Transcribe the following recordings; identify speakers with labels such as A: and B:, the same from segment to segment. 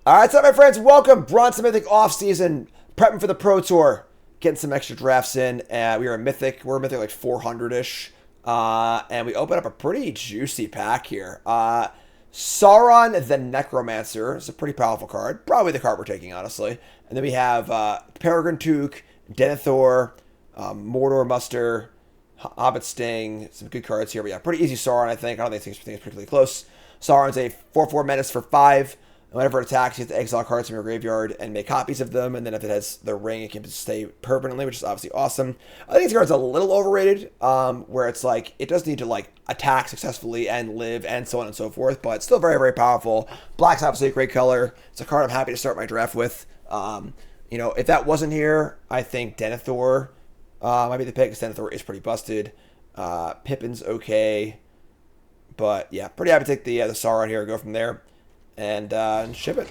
A: All right, so my friends, welcome. Bronze Mythic off-season, prepping for the Pro Tour, getting some extra drafts in. We are in Mythic. We're Mythic like 400-ish. And we open up a pretty juicy pack here. Sauron the Necromancer is a pretty powerful card. Probably the card we're taking, honestly. And then we have Peregrine Took, Denethor, Mordor Muster, Hobbit Sting. Some good cards here. But yeah, pretty easy Sauron, I think. I don't think it's particularly close. Sauron's a 4/4 menace for 5. And whenever it attacks, you have to exile cards from your graveyard and make copies of them. And then if it has the ring, it can stay permanently, which is obviously awesome. I think this card's a little overrated, where it's like, it does need to like attack successfully and live and so on and so forth, but it's still very, very powerful. Black's obviously a great color. It's a card I'm happy to start my draft with. You know, if that wasn't here, I think Denethor might be the pick, because Denethor is pretty busted. Pippin's okay. But yeah, pretty happy to take the Sauron here and go from there. And ship it.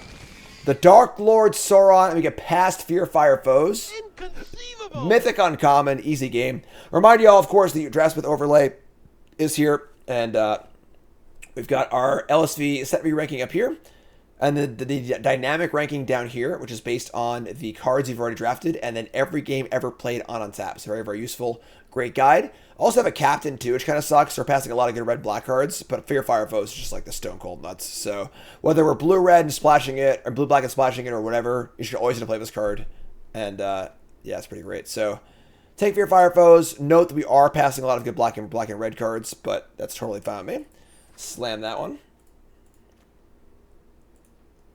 A: The Dark Lord Sauron, and we get past Fear Fire Foes. Inconceivable. Mythic uncommon, easy game. Remind you all, of course, the Draft with Overlay is here, and we've got our LSV set ranking up here, and the dynamic ranking down here, which is based on the cards you've already drafted, and then every game ever played on Untap. So very, very useful, great guide. Also have a captain too, which kind of sucks. We're passing a lot of good red-black cards, but Fear Fire Foes is just like the stone cold nuts. So whether we're blue-red and splashing it, or blue-black and splashing it, or whatever, you should always play this card. And yeah, it's pretty great. So take Fear Fire Foes. Note that we are passing a lot of good black and red cards, but that's totally fine with me. Slam that one.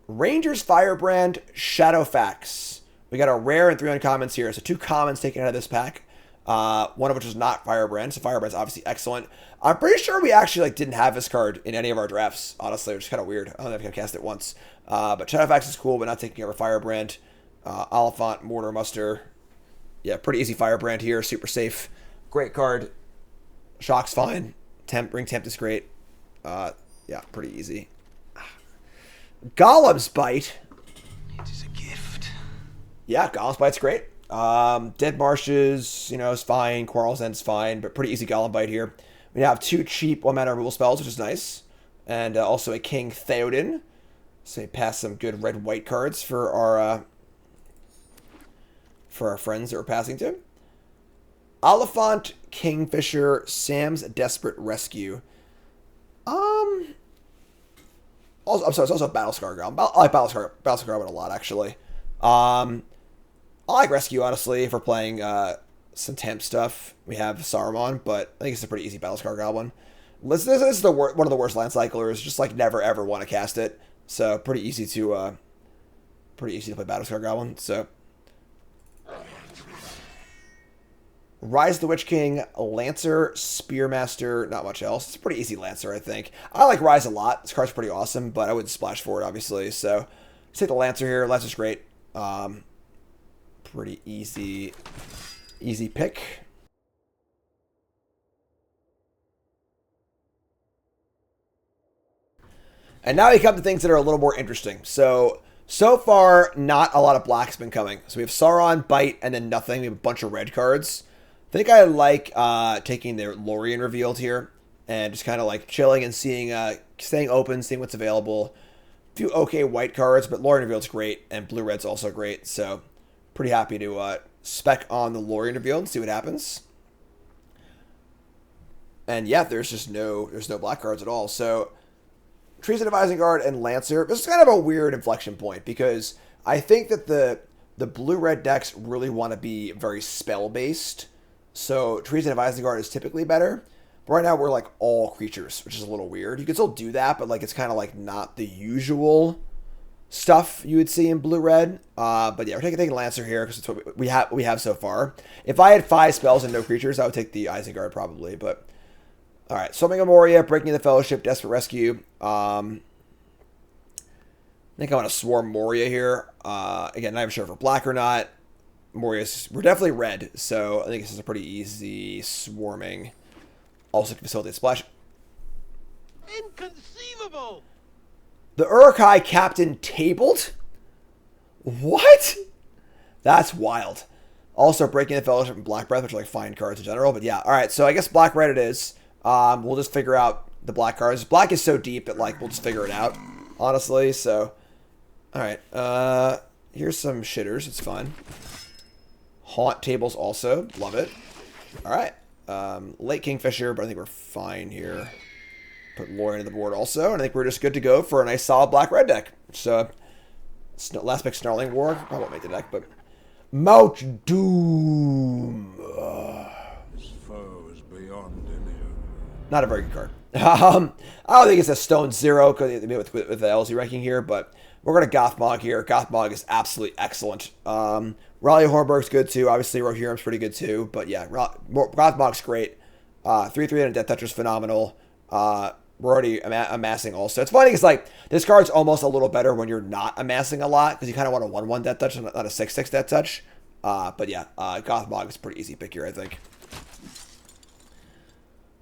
A: Rangers Firebrand Shadowfax. We got a rare and 3 uncommons here. So 2 commons taken out of this pack. One of which is not Firebrand, so Firebrand's obviously excellent. I'm pretty sure we actually didn't have this card in any of our drafts, honestly, which is kind of weird. I don't know if I can cast it once. But Shadowfax is cool, but not taking over Firebrand. Oliphant, Mortar Muster. Yeah, pretty easy Firebrand here, super safe. Great card. Shock's fine. Ring Tempt is great. Yeah, pretty easy. Golem's Bite.
B: It is a gift.
A: Yeah, Golem's Bite's great. Dead Marshes, you know, is fine. Quarrel's End's fine, but pretty easy Golem Bite here. We have 2 cheap 1-mana removal spells, which is nice. And also a King Theoden. So we pass some good red-white cards for our friends that we're passing to. Oliphant, Kingfisher, Sam's Desperate Rescue. Also, I'm sorry, it's also Battlescar Goblin. I like Battlescar Goblin a lot, actually. I like Rescue, honestly, if we're playing some temp stuff. We have Saruman, but I think it's a pretty easy Battlescar Goblin. This is one of the worst land cyclers. Just like never ever want to cast it. So pretty easy to play Battlescar Goblin. So Rise of the Witch King, Lancer, Spearmaster, not much else. It's a pretty easy Lancer, I think. I like Rise a lot. This card's pretty awesome, but I wouldn't splash for it, obviously. So let's take the Lancer here. Lancer's great. Pretty easy pick. And now we come to things that are a little more interesting. So far, not a lot of black's been coming. So we have Sauron, Bite, and then nothing. We have a bunch of red cards. I think I like taking the Lorien Revealed here and just kind of like chilling and seeing, staying open, seeing what's available. A few okay white cards, but Lorien Revealed's great, and blue-red's also great. So pretty happy to spec on the Lorien Revealed and see what happens. And yeah, there's no black cards at all. So Treason of Isengard and Lancer. This is kind of a weird inflection point because I think that the blue-red decks really want to be very spell-based. So Treason of Isengard is typically better. But right now we're like all creatures, which is a little weird. You can still do that, but like it's kind of like not the usual stuff you would see in blue-red. But yeah, we're taking Lancer here because it's what we have so far. If I had 5 spells and no creatures, I would take the Isengard probably. But all right, Summoning of Moria, Breaking the Fellowship, Desperate Rescue. I think I want to Swarm Moria here. Again, not even sure if we're black or not. We're definitely red, so I think this is a pretty easy swarming. Also can facilitate splash.
B: Inconceivable!
A: The Uruk-hai Captain tabled? What? That's wild. Also Breaking the Fellowship and Black Breath, which are like fine cards in general, but yeah. Alright, so I guess black-red it is. We'll just figure out the black cards. Black is so deep that like we'll just figure it out, honestly, so All right. Here's some shitters. It's fine. Haunt tables also. Love it. All right. Late Kingfisher, but I think we're fine here. Put Lorien on the board also, and I think we're just good to go for a nice solid black-red deck. So, last pick Snarling War. I won't make the deck, but Mount Doom.
C: His foe is beyond any.
A: Not a very good card. I don't think it's a stone zero with the LZ ranking here, but we're going to Gothmog here. Gothmog is absolutely excellent. Raleigh Hornburg's good too. Obviously, Rohirrim's pretty good too. But yeah, Gothmog's great. 3/3 and Death Toucher's phenomenal. We're already amassing also. It's funny because like this card's almost a little better when you're not amassing a lot because you kind of want a 1/1 Death Touch, not a 6/6 Death Touch. But yeah, Gothmog is a pretty easy pick here, I think.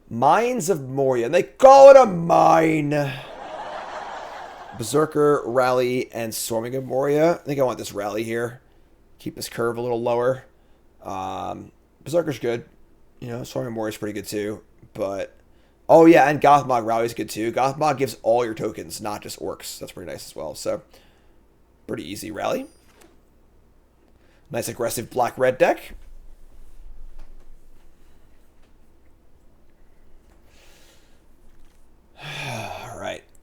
A: Mines of Moria. And they call it a mine. Berserker, Rally, and Swarming of Moria. I think I want this Rally here. Keep this curve a little lower. Berserker's good. You know, Swarming of Moria is pretty good too. But, oh yeah, and Gothmog Rally's good too. Gothmog gives all your tokens, not just orcs. That's pretty nice as well. So, pretty easy Rally. Nice aggressive black-red deck.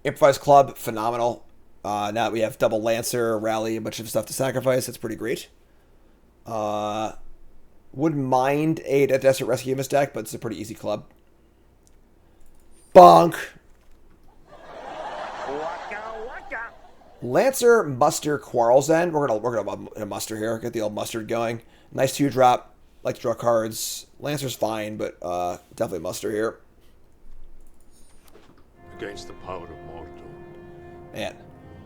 A: Improvise Club, phenomenal. Now we have double Lancer, Rally, a bunch of stuff to sacrifice. That's pretty great. Wouldn't mind a Desert Rescue in this deck, but it's a pretty easy club. Bonk. Lancer, Muster, Quarrel's End. We're gonna muster here. Get the old mustard going. Nice 2-drop. Like to draw cards. Lancer's fine, but definitely muster here.
C: Against the power of mortal,
A: Man.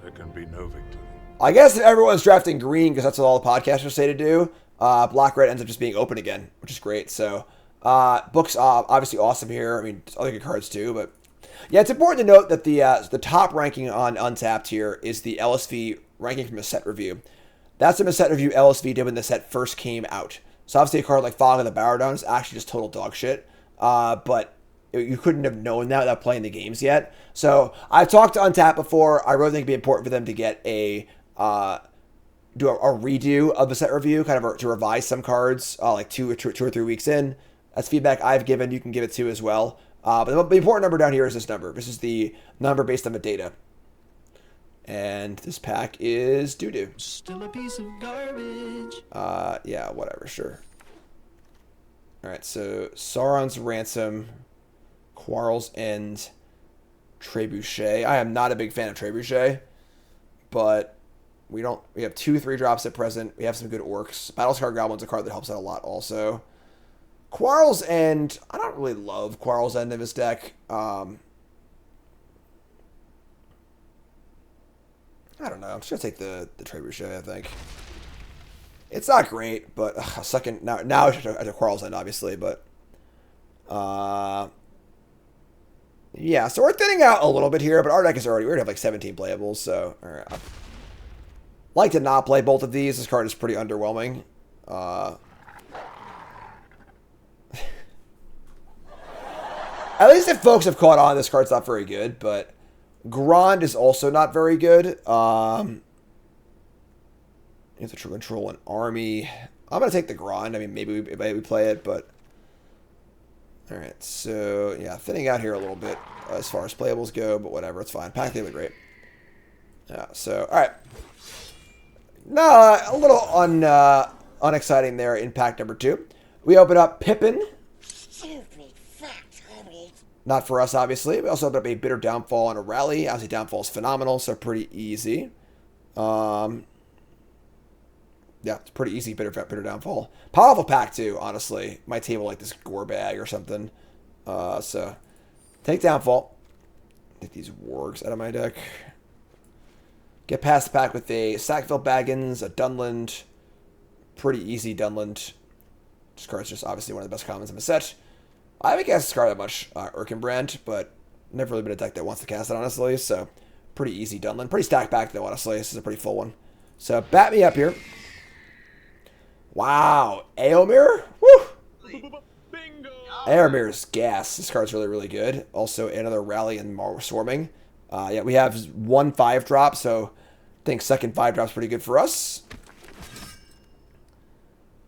C: there can be no victory.
A: I guess if everyone's drafting green, because that's what all the podcasters say to do, black-red ends up just being open again, which is great. So, books obviously awesome here. I mean, other good cards too, but yeah, it's important to note that the top ranking on Untapped here is the LSV ranking from a set review. That's a set review LSV did when the set first came out. So obviously a card like Fog of the Baradon is actually just total dog shit. But you couldn't have known that without playing the games yet. So I've talked to Untapped before. I really think it'd be important for them to get a redo of the set review, kind of to revise some cards like two or 3 weeks in. That's feedback I've given. You can give it to as well. But the important number down here is this number. This is the number based on the data. And this pack is doo-doo.
D: Still a piece of garbage.
A: Yeah, whatever, sure. Alright, so Sauron's Ransom, Quarrel's End, Trebuchet. I am not a big fan of Trebuchet, but we have 2 3-drops at present. We have some good orcs. Battlescar Goblin's a card that helps out a lot also. Quarrel's End, I don't really love Quarrel's End in this deck. I don't know. I'm just gonna take the Trebuchet, I think. It's not great, but a second now I should have Quarrel's End, obviously, but yeah, so we're thinning out a little bit here, but our deck is already, we're gonna have like 17 playables, so alright. I'd like to not play both of these. This card is pretty underwhelming. At least if folks have caught on, this card's not very good, but Grand is also not very good. You have to control an army. I'm going to take the Grand. I mean, maybe we play it, but... Alright, so, yeah, thinning out here a little bit as far as playables go, but whatever, it's fine. Pack, they look great. Yeah, so, alright. No, a little unexciting there in pack number 2. We open up Pippin. Not for us, obviously. We also open up a Bitter Downfall and a Rally. Obviously, Downfall is phenomenal, so pretty easy. Yeah, it's pretty easy, Bitter Downfall. Powerful pack, too, honestly. My table like this gore bag or something. So, take Downfall. Take these wargs out of my deck. Get past the pack with a Sackville Baggins, a Dunland. Pretty easy Dunland. This card's just obviously one of the best commons in the set. I haven't cast this card that much, Urkenbrand, but never really been a deck that wants to cast it, honestly, so pretty easy Dunland. Pretty stacked back, though, honestly. This is a pretty full one. So, bat me up here. Wow. Aomir? Woo!
B: Bingo!
A: Aomir's gas. This card's really, really good. Also, another Rally and more Swarming. Yeah, we have 1 5-drop, so think second 5-drop's pretty good for us.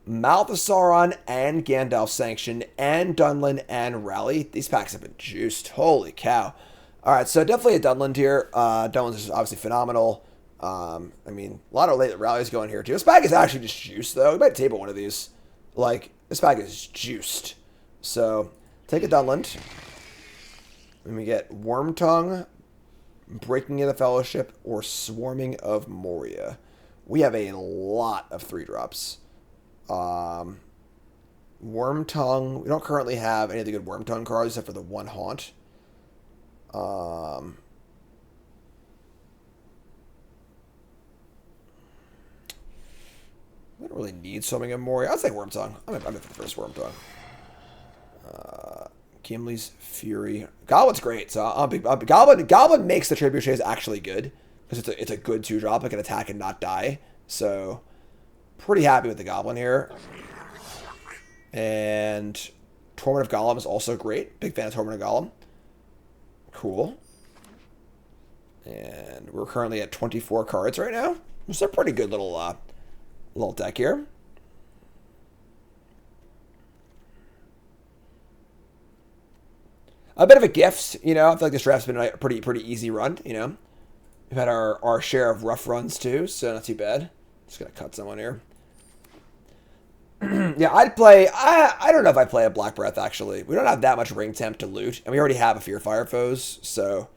A: Mouth of Sauron and Gandalf Sanction and Dunland and Rally. These packs have been juiced. Holy cow. All right, so definitely a Dunland here. Dunland's is obviously phenomenal. I mean, a lot of late rallies going here, too. This pack is actually just juiced, though. We might table one of these. Like, this pack is juiced. So, take a Dunland. And we get Wormtongue, Breaking of the Fellowship, or Swarming of Moria. We have a lot of 3-drops. Wormtongue. We don't currently have any of the good Wormtongue cards except for the one Haunt. I don't really need Swarming of Moria. I'd say Wormtongue. I'm in for the first Wormtongue. Gimli's Fury. Goblin's great. So I'm big. Goblin makes the Trebuchets actually good because it's a good 2-drop. It can attack and not die. So pretty happy with the Goblin here. And Torment of Gollum is also great. Big fan of Torment of Gollum. Cool. And we're currently at 24 cards right now. It's a pretty good little deck here. A bit of a gift, you know. I feel like this draft's been a pretty easy run, you know. We've had our share of rough runs too, so not too bad. Just gonna cut someone here. Yeah, I'd play. I don't know if I'd play a Black Breath actually. We don't have that much ring temp to loot, and we already have a Fear Fire Foes, so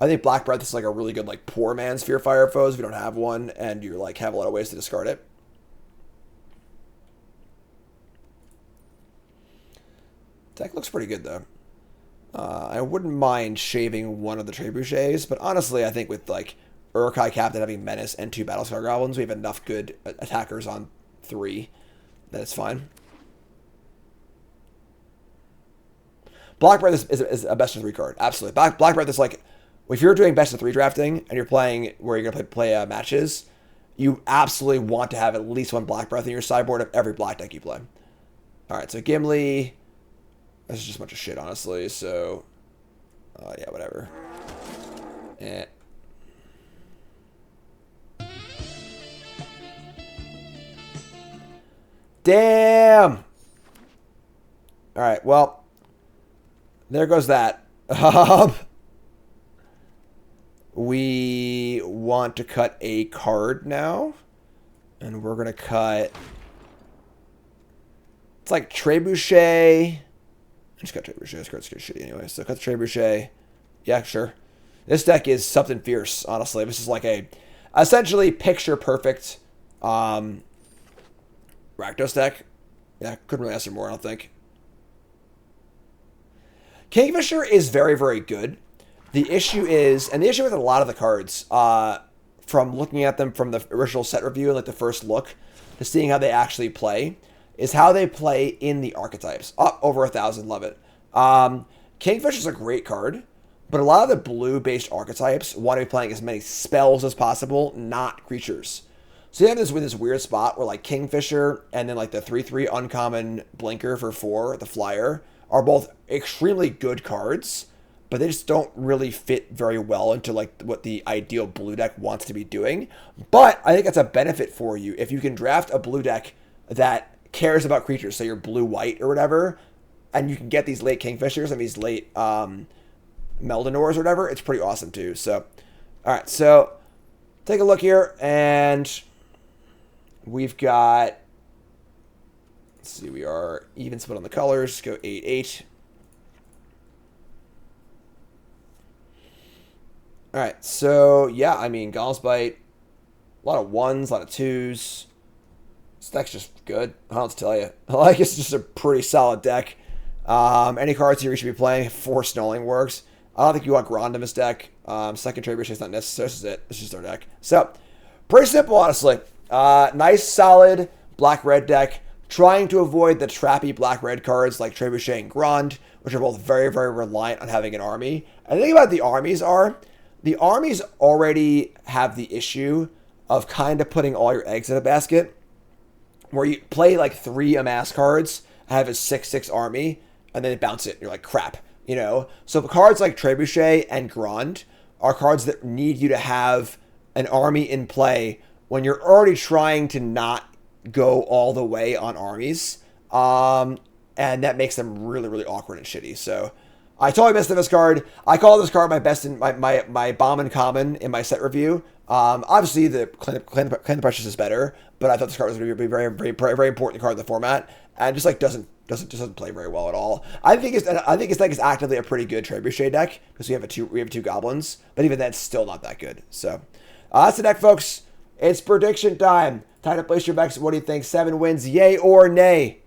A: I think Black Breath is like a really good like poor man's Fear Fire Foes if you don't have one, and you like have a lot of ways to discard it. Deck looks pretty good though. I wouldn't mind shaving one of the Trebuchets, but honestly, I think with like Uruk-hai Captain having Menace and 2 Battlescar Goblins, we have enough good attackers on 3 that it's fine. Black Breath is a best of 3 card, absolutely. Black Breath is like, if you're doing best of 3 drafting and you're playing where you're gonna play matches, you absolutely want to have at least one Black Breath in your sideboard of every black deck you play. All right, so Gimli. This is just a bunch of shit, honestly, so... yeah, whatever. Eh. Damn! Alright, well... There goes that. We want to cut a card now. And we're going to cut... It's like Trebuchet... Just got Trebuchet. This card's good shitty anyway. So cut the Trebuchet. Yeah, sure. This deck is something fierce, honestly. This is like a essentially picture perfect Rakdos deck. Yeah, couldn't really ask for more, I don't think. Kingfisher is very, very good. The issue is, and the issue with a lot of the cards, from looking at them from the original set review and like the first look to seeing how they actually play, is how they play in the archetypes. Oh, over 1,000, love it. Kingfisher's a great card, but a lot of the blue-based archetypes want to be playing as many spells as possible, not creatures. So you have this weird spot where like Kingfisher and then like the 3/3 uncommon blinker for 4, the flyer, are both extremely good cards, but they just don't really fit very well into like what the ideal blue deck wants to be doing. But I think that's a benefit for you if you can draft a blue deck that cares about creatures, say you're blue-white or whatever, and you can get these late Kingfishers and these late Meldanors or whatever, it's pretty awesome too. So, all right, so take a look here, and we've got, let's see, we are even split on the colors, go 8-8. All right, so yeah, I mean, Golem's Bite, a lot of 1s, a lot of 2s. This deck's just good. I don't know what to tell you. Like, it's just a pretty solid deck. Any cards here you should be playing. 4 Snarling works. I don't think you want Grond in this deck. Second Trebuchet is not necessary. This is it. This is our deck. So, pretty simple, honestly. Nice, solid black-red deck. Trying to avoid the trappy black-red cards like Trebuchet and Grond, which are both very, very reliant on having an army. And the thing about the armies already have the issue of kind of putting all your eggs in a basket, where you play like 3 amass cards, have a 6/6 army, and then bounce it. And you're like, crap, you know? So cards like Trebuchet and Grond are cards that need you to have an army in play when you're already trying to not go all the way on armies. And that makes them really, really awkward and shitty. So I totally missed this card. I call this card my best in my bomb and common in my set review. Obviously the Clan of Precious is better, but I thought this card was going to be a very, very, very important card in the format, and just like doesn't play very well at all. I think it's deck is actively a pretty good Trebuchet deck because we have two goblins, but even that's still not that good. So that's the deck, folks. It's prediction time. Time to place your bets. What do you think? 7 wins, yay or nay?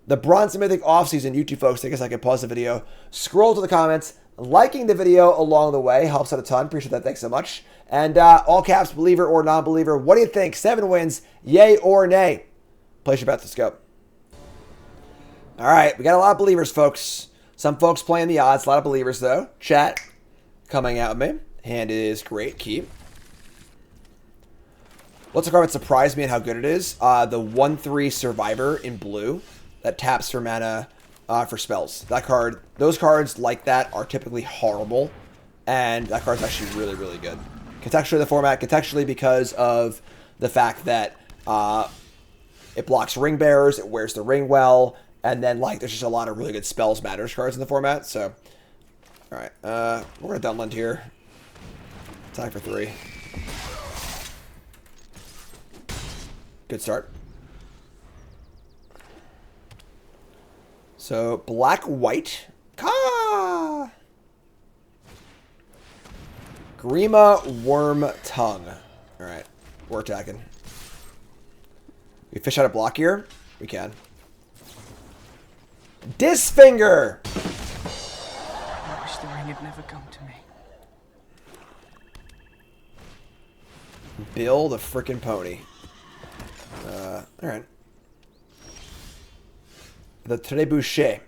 A: The Bronze Mythic offseason. YouTube folks, take a second, pause the video, scroll to the comments. Liking the video along the way helps out a ton. Appreciate that. Thanks so much. And all caps, believer or non-believer. What do you think? 7 wins, yay or nay? Place your bets. Let's go. All right, we got a lot of believers, folks. Some folks playing the odds. A lot of believers, though. Chat coming out with me. Hand is great. Keep. What's a card that surprised me and how good it is? The 1/3 Survivor in blue that taps for mana for spells. That card, those cards like that are typically horrible, and that card's actually really, really good. Contextually, the format, contextually because of the fact that it blocks ring bearers, it wears the ring well, and then like there's just a lot of really good spells matters cards in the format. So, all right, we're gonna Dunland here. Attack for 3. Good start. So, black-white. Ka! Grima Worm Tongue. Alright, we're attacking. We fish out a block here? We can. Disfinger!
D: I wish the ring had never come to me.
A: Bill the frickin' pony. Alright. The Trebuchet.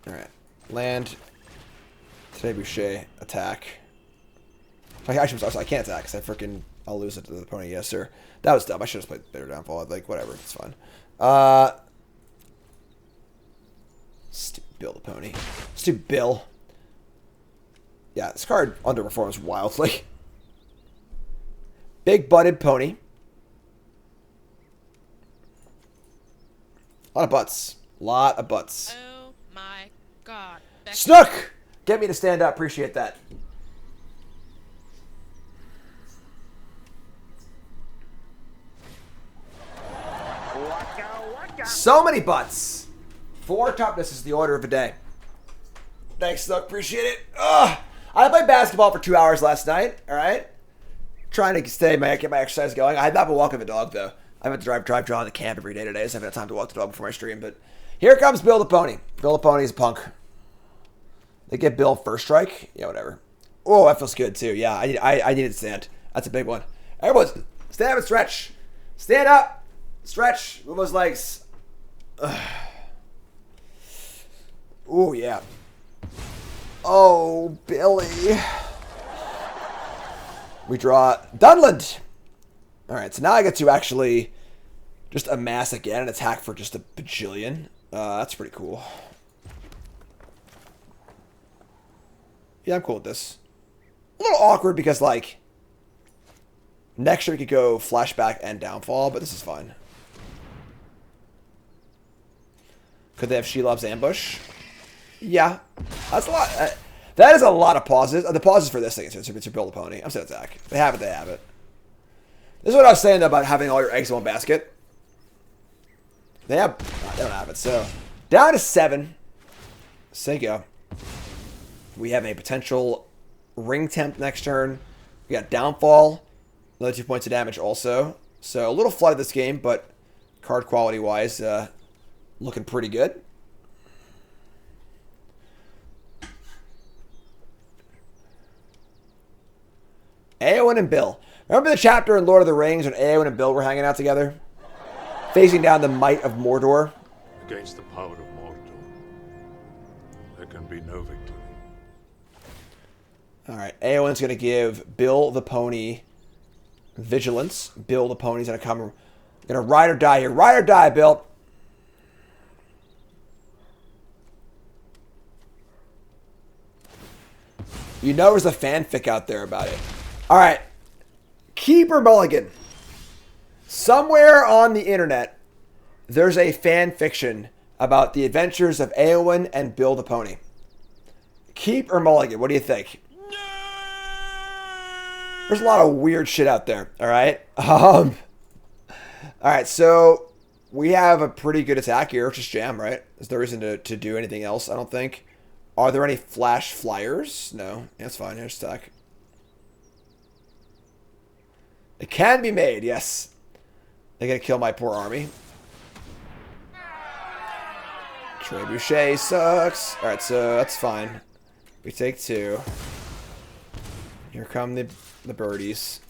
A: Alright. Land. Trebuchet. Attack. Actually, I can't attack because I'll lose it to the pony. Yes, sir. That was dumb. I should have played Bitter Downfall. Like, whatever. It's fine. Stupid Bill the pony. Stupid Bill. Yeah, this card underperforms wildly. Big butted pony. A lot of butts. Lot of butts.
E: Oh my god.
A: Snook! Get me to stand up. Appreciate that. So many butts. 4 toughness is the order of the day. Thanks, Snook. Appreciate it. Ugh. I played basketball for 2 hours last night. All right. Trying to get my exercise going. I had not been walking the dog, though. I have to drive John to camp every day today, so I haven't had time to walk the dog before my stream. But here comes Bill the Pony. Bill the Pony is a punk. They get Bill first strike. Yeah, whatever. Oh, that feels good, too. Yeah, I needed to stand. That's a big one. Everyone, stand up and stretch. Stand up. Stretch. Move those legs. Oh, yeah. Oh, Billy. We draw Dunland. All right, so now I get to actually just amass again and attack for just a bajillion. That's pretty cool. Yeah, I'm cool with this. A little awkward because, like, next year we could go flashback and downfall, but this is fine. Could they have She Loves Ambush? Yeah. That's a lot. That is a lot of pauses. The pauses for this thing is to build a pony. I'm saying attack. They have it, they have it. This is what I was saying, though, about having all your eggs in one basket. They don't have it, so. Down to 7. Say go. We have a potential ring temp next turn. We got downfall. Another 2 points of damage also. So a little flooded this game, but card quality wise, looking pretty good. Eowyn and Bill. Remember the chapter in Lord of the Rings when Eowyn and Bill were hanging out together? Facing down the might of Mordor.
C: Against the power of Mordor, there can be no victory.
A: Alright, Eowyn's going to give Bill the Pony vigilance. Bill the Pony's going to come. Going to ride or die here. Ride or die, Bill. You know there's a fanfic out there about it. Alright. Keeper Mulligan. Somewhere on the internet, there's a fan fiction about the adventures of Eowyn and Bill the Pony. Keep or mulligan? What do you think? There's a lot of weird shit out there. All right. All right. So we have a pretty good attack here. Just jam, right? Is there reason to do anything else? I don't think. Are there any flash flyers? No. That's fine. Here's attack. It can be made. Yes. They're gonna kill my poor army. Trebuchet sucks. All right. So that's fine. We take 2. Here come the birdies.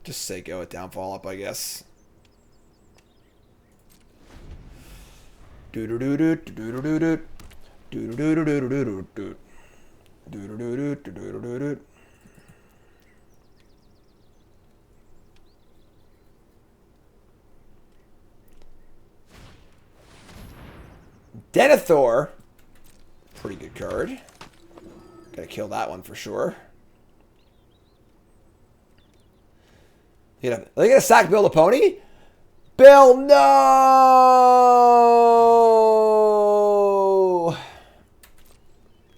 A: Just say go with downfall up, I guess. Denethor. Pretty good card. Gotta kill that one for sure. Are they gonna sack Bill the Pony? Bill, no!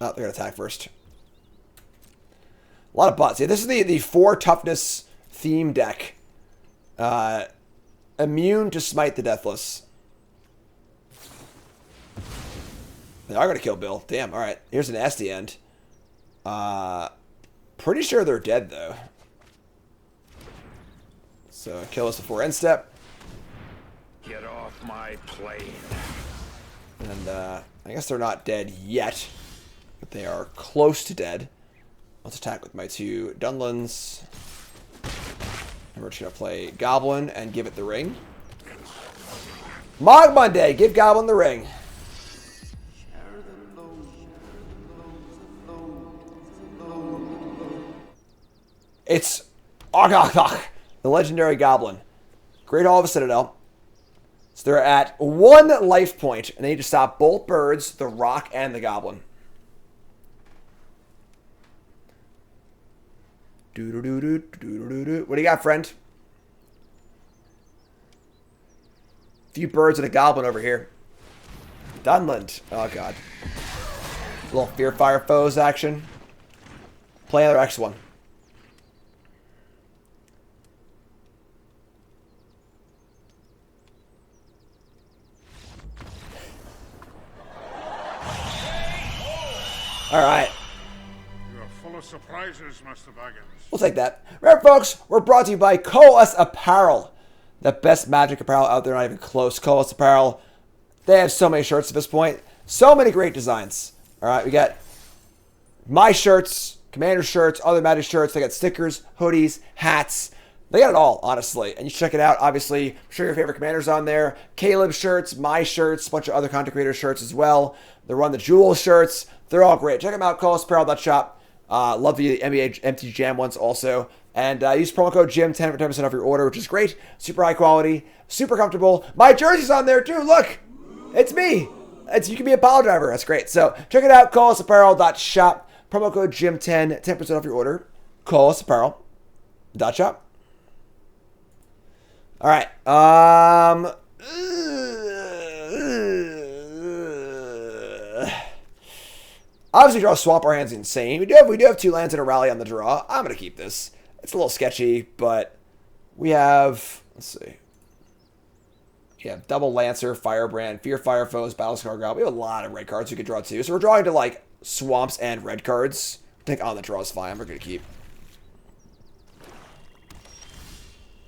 A: Oh, they're gonna attack first. A lot of bots. Yeah, this is the 4 toughness theme deck. Immune to Smite the Deathless. They are going to kill Bill. Damn, alright. Here's an nasty end. Pretty sure they're dead, though. So, kill us before end step.
C: Get off my plane.
A: And, I guess they're not dead yet. But they are close to dead. Let's attack with my 2 Dunlins. And we're just going to play Goblin and give it the ring. Mog Monday! Give Goblin the ring. It's the legendary Goblin. Great Hall of a Citadel. So they're at 1 life point, and they need to stop both birds, the rock, and the Goblin. What do you got, friend? Few birds and a Goblin over here. Dunland. Oh, God. A little Fear Fire Foes action. Play another X1. All right.
C: You're full of surprises, Mr. Baggins.
A: We'll take that. Remember, folks, we're brought to you by Coalesce Apparel. The best Magic apparel out there, not even close. Coalesce Apparel. They have so many shirts at this point. So many great designs. All right, we got my shirts, Commander shirts, other Magic shirts. They got stickers, hoodies, hats. They got it all, honestly. And you should check it out. Obviously, I'm sure your favorite Commanders on there. Caleb shirts, my shirts, a bunch of other content creator shirts as well. They run the Jewel shirts. They're all great. Check them out, coalesceapparel.shop. Love the NBA MT Jam ones also. And use promo code JIM10 for 10% off your order, which is great. Super high quality, super comfortable. My jersey's on there too. Look, it's me. You can be a pile driver. That's great. So check it out, coalesceapparel.shop. Promo code JIM10, 10% off your order. coalesceapparel.shop. All right. Obviously, draw Swamp Our Hand's insane. We do have 2 lands and a rally on the draw. I'm going to keep this. It's a little sketchy, but we have, let's see. We have Double Lancer, Firebrand, Fear Fire Foes, Battlescar Goblin. We have a lot of red cards we could draw too. So we're drawing to like swamps and red cards. I think on the draw is fine. We're going to keep.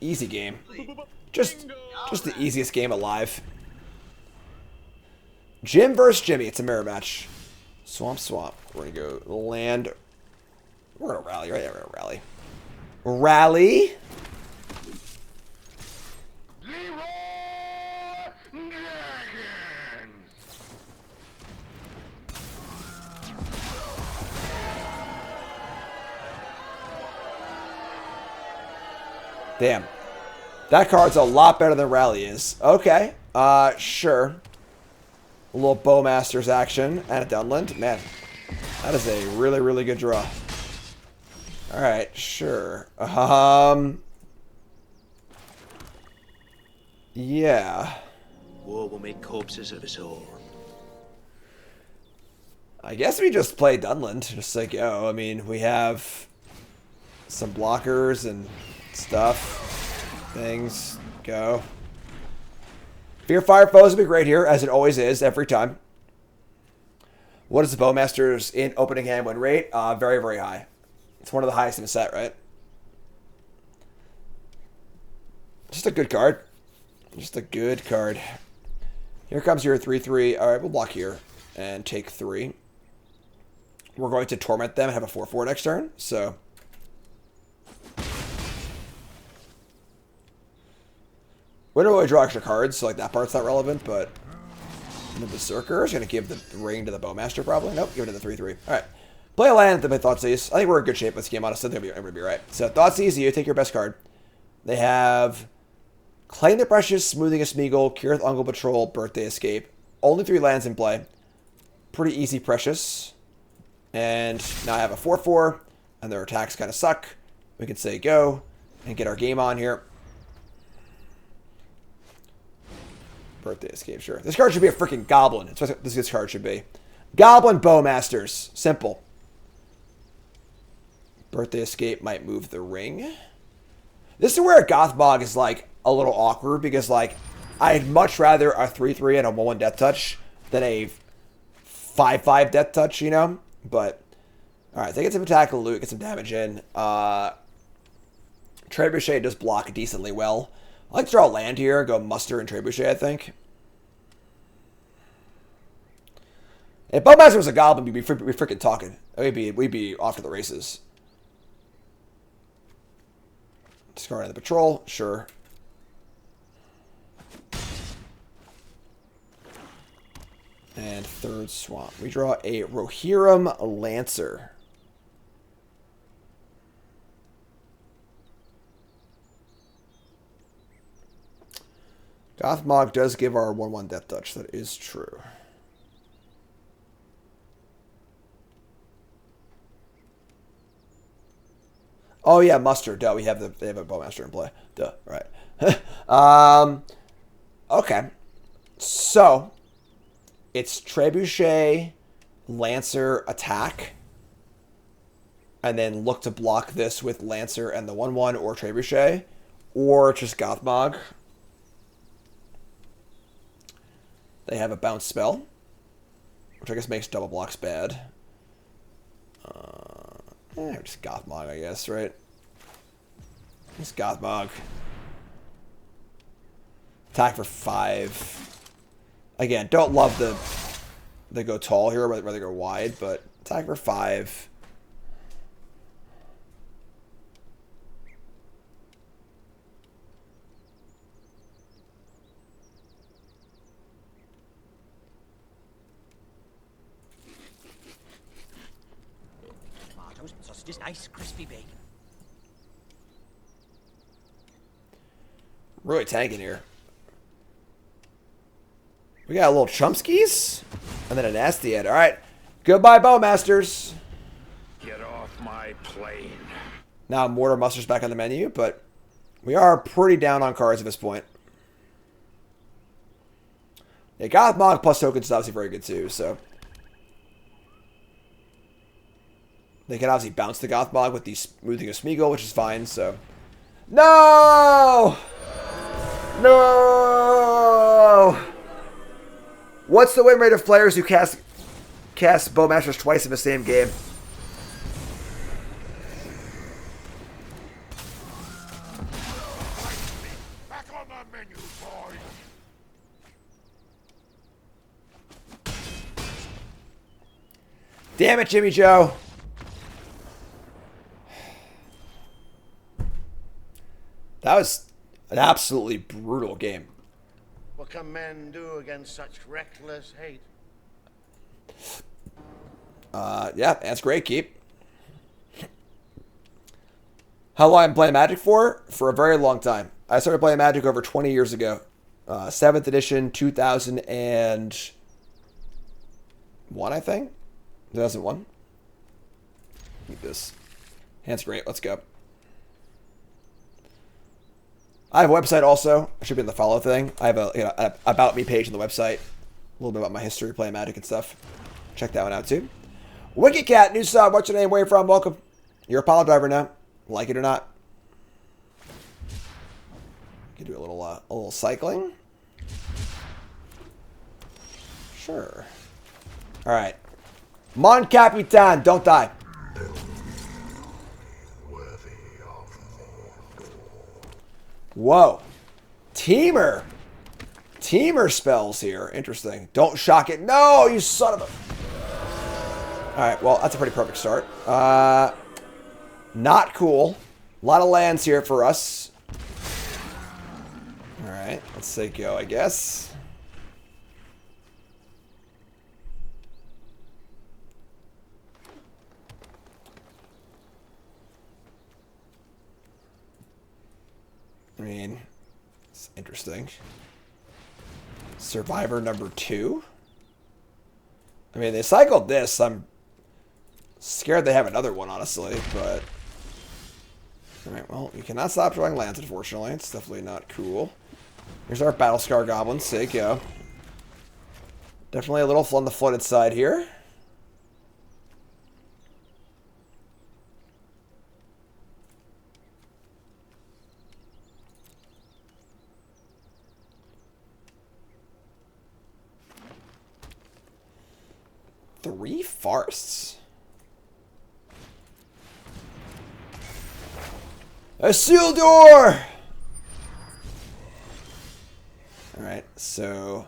A: Easy game. Just the easiest game alive. Jim versus Jimmy. It's a mirror match. Swamp. We're going to go land. We're going to rally, right? Yeah, we're going to rally. Rally. Damn. That card's a lot better than Rally is. Okay. Sure. A little Bowmasters action and a Dunland. Man, that is a really, really good draw. Alright, sure. Yeah.
F: War will make corpses of us all.
A: I guess we just play Dunland. Just like, I mean, we have some blockers and stuff. Things. Go. Fear Fire Foes would be great here, as it always is, every time. What is the Bowmaster's in opening hand win rate? Very, very high. It's one of the highest in the set, right? Just a good card. Just a good card. Here comes your 3/3. Alright, we'll block here and take 3. We're going to Torment them and have a 4/4 next turn, so... We don't really draw extra cards, so like that part's not relevant, but... The Berserker is going to give the ring to the Bowmaster, probably. Nope, give it to the 3/3. Alright. Play a land that my Thoughtseize. I think we're in good shape with this game, honestly. I think we're going to be right. So, Thoughtseize, you take your best card. They have... Claim the Precious, Smoothing a Smeagol, Kirith Ungol Patrol, Birthday Escape. Only 3 lands in play. Pretty easy Precious. And now I have a 4/4, and their attacks kind of suck. We can say go, and get our game on here. Birthday Escape, sure. This card should be a freaking Goblin. That's what this card should be. Goblin Bowmasters. Simple. Birthday Escape might move the ring. This is where a Gothmog is, like, a little awkward, because, like, I'd much rather a 3/3 and a 1/1 Death Touch than a 5/5 Death Touch, you know? But, alright, they get some attack and loot, get some damage in. Trebuchet does block decently well. I like to draw a land here, go Muster and Trebuchet, I think. If Bowmaster was a Goblin, we'd be freaking talking. We'd be off to the races. Discarding the Patrol, sure. And third swamp. We draw a Rohirrim Lancer. Gothmog does give our 1/1 Death Touch. That is true. Oh yeah, Muster. Duh, they have a Bowmaster in play. Duh, right. Okay. So it's Trebuchet, Lancer, attack. And then look to block this with Lancer and the 1/1 or Trebuchet. Or just Gothmog. They have a bounce spell, which I guess makes double blocks bad. Just Gothmog, I guess, right? Just Gothmog. Attack for 5. Again, don't love the go tall here, but rather go wide, but attack for 5.
F: Just nice, crispy bacon.
A: Really tanking here. We got a little Chumskis, and then a Nasty Head. All right, goodbye, Bowmasters.
C: Get off my plane.
A: Now Mortar Muster's back on the menu, but we are pretty down on cards at this point. Yeah, Gothmog plus tokens is obviously very good too, so. They can obviously bounce the Gothmog with the Smoothing of Smeagol, which is fine, so. No! No! What's the win rate of players who cast Bowmasters twice in the same game?
C: Back on the menu, boys.
A: Damn it, Jimmy Joe. That was an absolutely brutal game.
G: What can men do against such reckless hate?
A: Yeah, that's great, Keep. How long I've been playing Magic for? For a very long time. I started playing Magic over 20 years ago. 7th edition, 2000 and... 1, I think. 2001. Keep this. Hand's great. Let's go. I have a website also. I should be in the follow thing. I have a about me page on the website. A little bit about my history, playing Magic and stuff. Check that one out too. Wicked Cat, new sub. What's your name? Where you from? Welcome. You're a Apollo driver now. Like it or not. Can do a little cycling. Sure. All right. Mon Capitan, don't die. Whoa. Teamer. Teamer spells here. Interesting. Don't shock it. No, you son of a... Alright, well, that's a pretty perfect start. Not cool. A lot of lands here for us. Alright, let's say go, I guess. I mean, it's interesting. Survivor number 2. I mean, they cycled this. I'm scared they have another one, honestly, but... Alright, well, you cannot stop drawing lands, unfortunately. It's definitely not cool. Here's our Battlescar Goblin. Say go. Definitely a little on the flooded side here. Three Forests. Isildur! Alright, so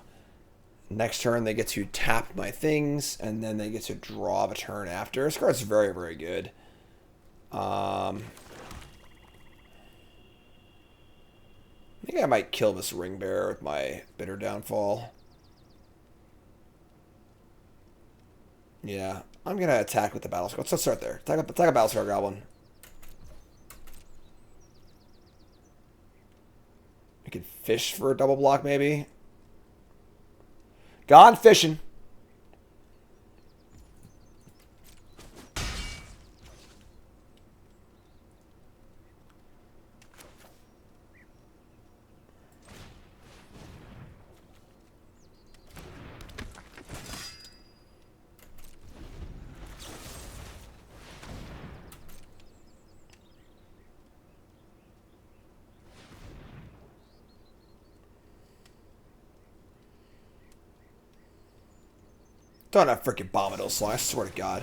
A: next turn they get to tap my things, and then they get to draw a turn after. This card's very, very good. I think I might kill this Ring Bearer with my Bitter Downfall. Yeah, I'm going to attack with the Battlescar. Let's start there. Attack a Battlescar Goblin. We could fish for a double block, maybe. Gone fishing. Don't have freaking Bombadil Song, I swear to God.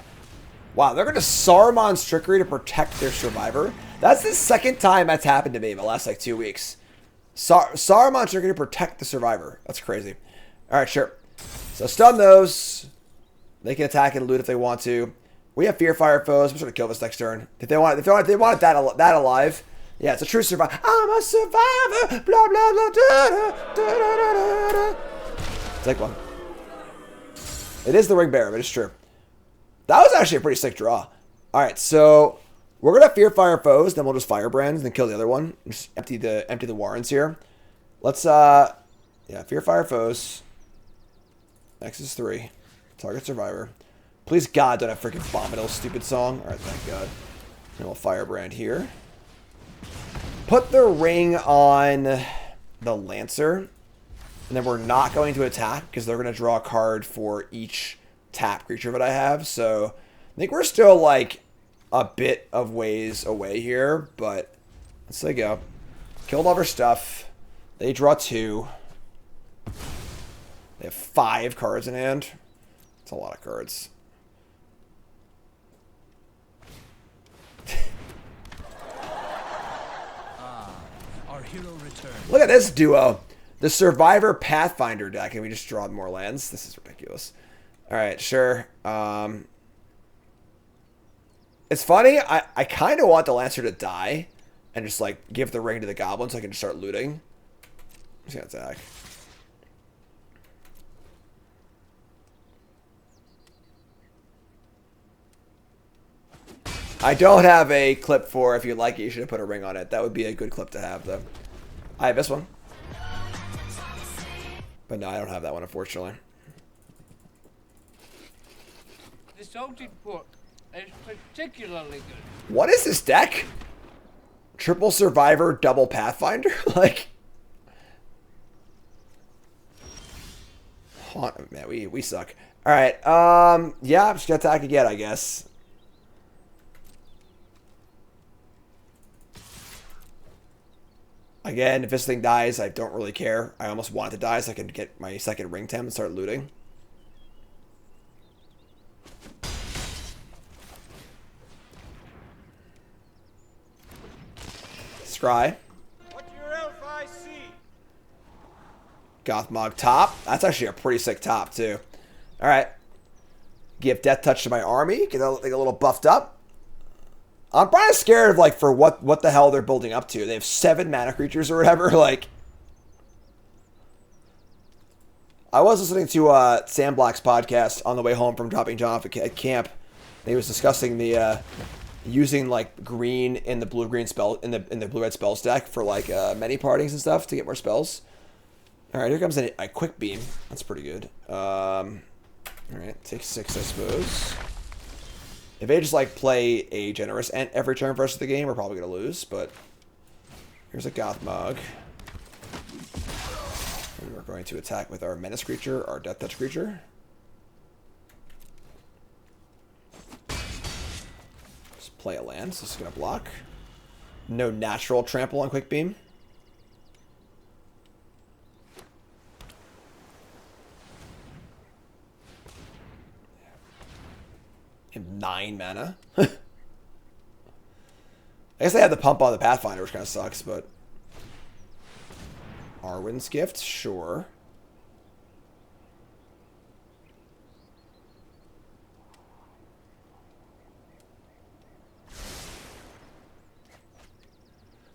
A: Wow, they're going to Saruman's Trickery to protect their Survivor? That's the second time that's happened to me in the last, like, 2 weeks. Saruman's Trickery to protect the Survivor. That's crazy. Alright, sure. So stun those. They can attack and loot if they want to. We have Fear Fire Foes. I'm just going to kill this next turn. If they want it that alive. Yeah, it's a true survivor. I'm a survivor. Blah, blah, blah. Da, da, da, da, da. Take one. It is the Ring Bearer, but it's true. That was actually a pretty sick draw. Alright, so we're gonna Fear Fire Foes, then we'll just Firebrand and then kill the other one. Just empty the Warrens here. Let's yeah, Fear Fire Foes. Next is 3. Target Survivor. Please God don't have freaking Bombadil stupid song. Alright, thank God. And we'll Firebrand here. Put the ring on the Lancer. And then we're not going to attack because they're going to draw a card for each tap creature that I have. So I think we're still like a bit of ways away here. But let's say go. Killed all their stuff. They draw 2. They have 5 cards in hand. That's a lot of cards.
F: Our hero returns.
A: Look at this duo. The Survivor Pathfinder deck, and we just draw more lands. This is ridiculous. All right, sure. It's funny. I kind of want the Lancer to die and just like give the ring to the Goblin so I can just start looting. I'm just gonna attack. I don't have a clip for if you like it, you should have put a ring on it. That would be a good clip to have, though. I have this one. But no, I don't have that one, unfortunately.
H: the salted pork is particularly good.
A: What is this deck? Triple Survivor, double Pathfinder? Like, haunt, man, we suck. All right, yeah, I'm just gonna attack again, I guess. Again, if this thing dies, I don't really care. I almost want it to die so I can get my second ring temp and start looting. Scry.
B: What your elf I see?
A: Gothmog top. That's actually a pretty sick top, too. Alright. Give Death Touch to my army. Get a little buffed up. I'm kind of scared of, like, for what the hell they're building up to. They have 7 mana creatures or whatever. Like, I was listening to Sam Black's podcast on the way home from dropping John off at camp. He was discussing the using like green in the blue-green spell in the blue-red spell stack for like many partings and stuff to get more spells. All right, here comes a quick beam. That's pretty good. All right, take 6, I suppose. If they just like play a generous Ent every turn for the rest of the game, we're probably gonna lose. But here's a Gothmog. And we're going to attack with our menace creature, our death touch creature. Just play a land, so it's gonna block. No natural trample on quick beam. And 9 mana. I guess they had the pump on the Pathfinder, which kind of sucks, but Arwen's Gift, sure.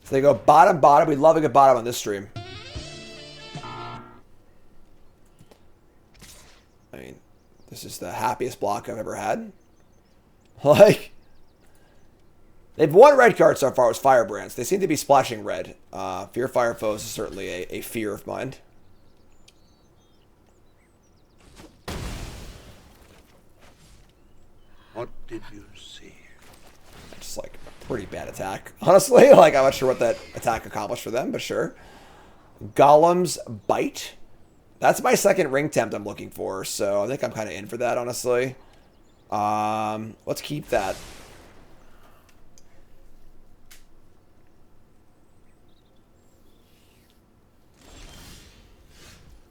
A: So they go bottom, bottom. We love a good bottom on this stream. I mean, this is the happiest block I've ever had. Like, they've won red cards so far with Firebrands. They seem to be splashing red. Fear Fire Foes is certainly a fear of mine.
G: What did you see?
A: Just like a pretty bad attack, honestly. Like, I'm not sure what that attack accomplished for them, but sure. Golem's Bite. That's my second ring tempt I'm looking for, so I think I'm kind of in for that, honestly. Let's keep that.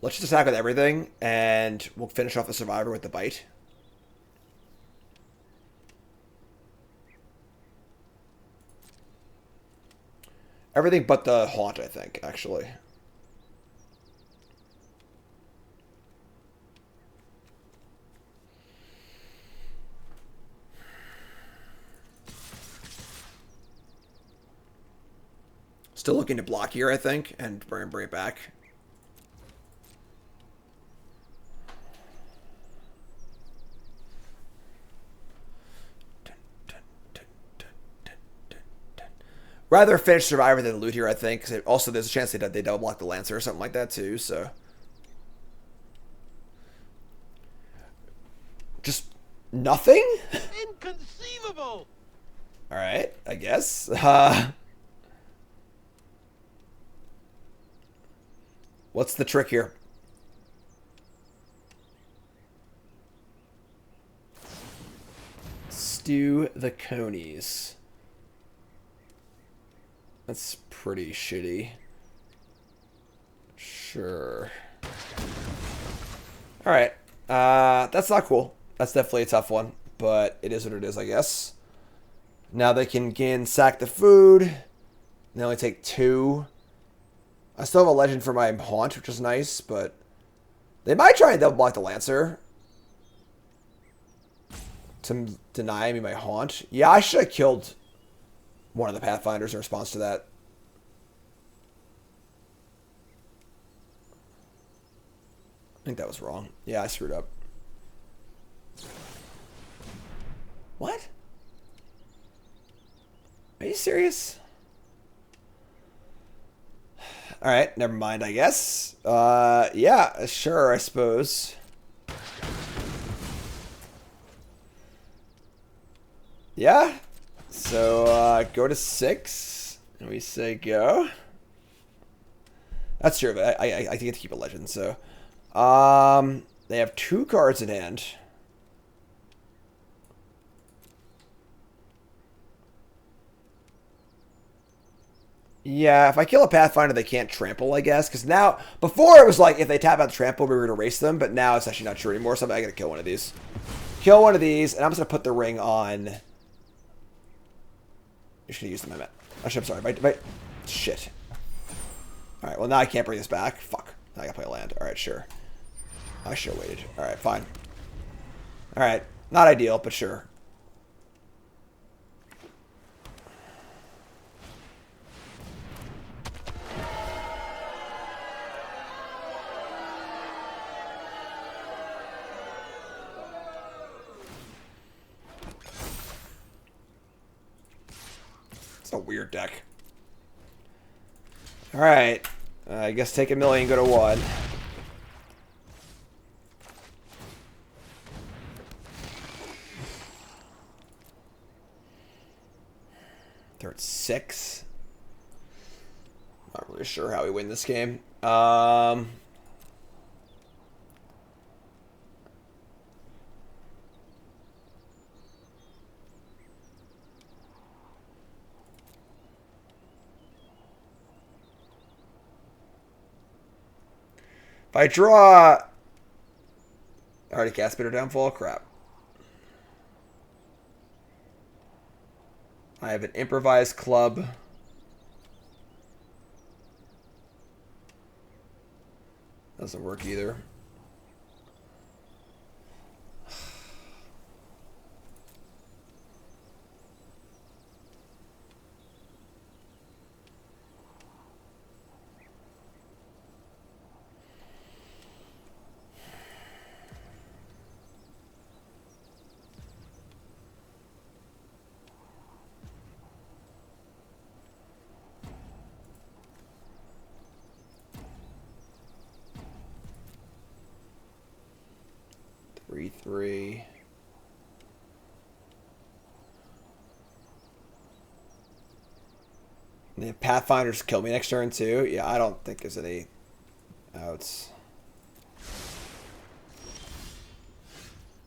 A: Let's just attack with everything, and we'll finish off the Survivor with the Bite. Everything but the Haunt, I think, actually. Still looking to block here, I think, and bring it back. Rather finish Survivor than loot here, I think. Because also, there's a chance they double block the Lancer or something like that, too. So, just nothing?
B: Inconceivable!
A: Alright, I guess. What's the trick here? Stew the conies. That's pretty shitty. Sure. Alright. That's not cool. That's definitely a tough one. But it is what it is, I guess. Now they can again sack the food. They only take 2. I still have a legend for my Haunt, which is nice, but they might try and double block the Lancer to deny me my Haunt. Yeah, I should have killed one of the Pathfinders in response to that. I think that was wrong. Yeah, I screwed up. What? Are you serious? Alright, never mind, I guess. Yeah, sure, I suppose. Yeah. So go to 6, and we say go. That's true, but I think you have to keep a legend. So they have 2 cards in hand. Yeah, if I kill a Pathfinder, they can't trample, I guess. Because now, before it was like, if they tap out the trample, we were going to erase them. But now it's actually not true anymore, so I got to kill one of these. Kill one of these, and I'm just going to put the ring on. You're just going to use them, I meant. Actually, I'm sorry. Shit. Alright, well, now I can't bring this back. Fuck. Now I got to play a land. Alright, sure. I should have waited. Alright, fine. Alright. Not ideal, but sure. It's a weird deck. Alright. I guess take 1,000,000, go to 1. They're at 6. Not really sure how we win this game. If I draw... I already cast Bitter Downfall? Crap. I have an improvised club. Doesn't work either. Three. And the Pathfinders kill me next turn too. Yeah, I don't think there's any outs.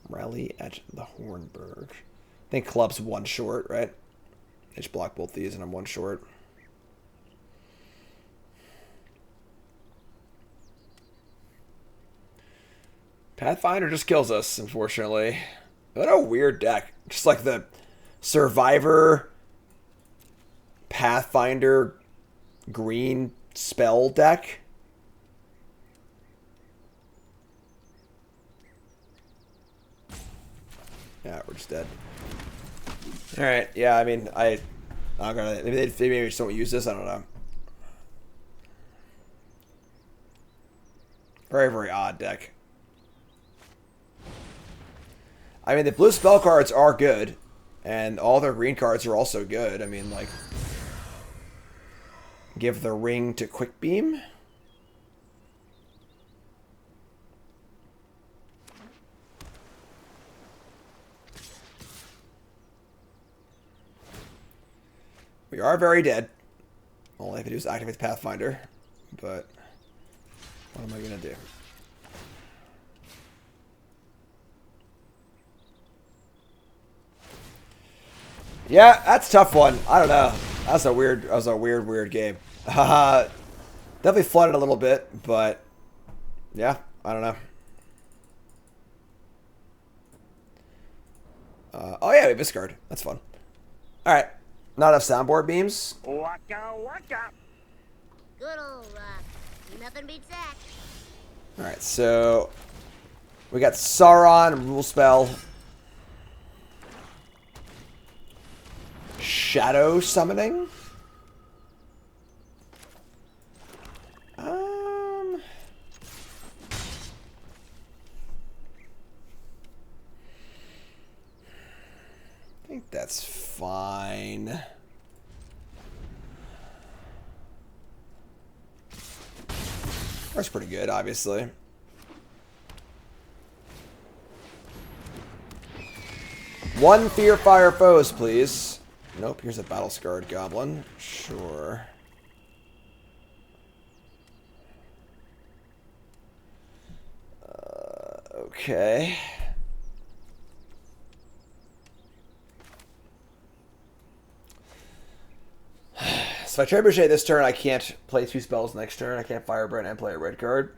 A: Rally at the Hornburg. I think club's 1 short, right? I just block both these and I'm 1 short. Pathfinder just kills us, unfortunately. What a weird deck. Just like the Survivor Pathfinder green spell deck. Yeah, we're just dead. Alright, yeah, I mean, I'm gonna... Maybe they just don't use this, I don't know. Very, very odd deck. I mean, the blue spell cards are good, and all their green cards are also good. I mean, like, give the ring to Quick Beam. We are very dead. All I have to do is activate the Pathfinder, but what am I going to do? Yeah, that's a tough one. I don't know. That was a weird game. Definitely flooded a little bit, but yeah, I don't know. Oh yeah, we discard. That's fun. All right, not enough soundboard beams.
G: Waka waka.
I: Good old rock. Nothing beats that.
A: All right, so we got Sauron rule spell. Shadow summoning? I think that's fine. That's pretty good, One Fear Fire foes, please. Nope, here's a Battle Scarred Goblin. Sure. Okay. So if I Trebuchet this turn, I can't play 2 spells next turn. I can't Firebrand and play a red card.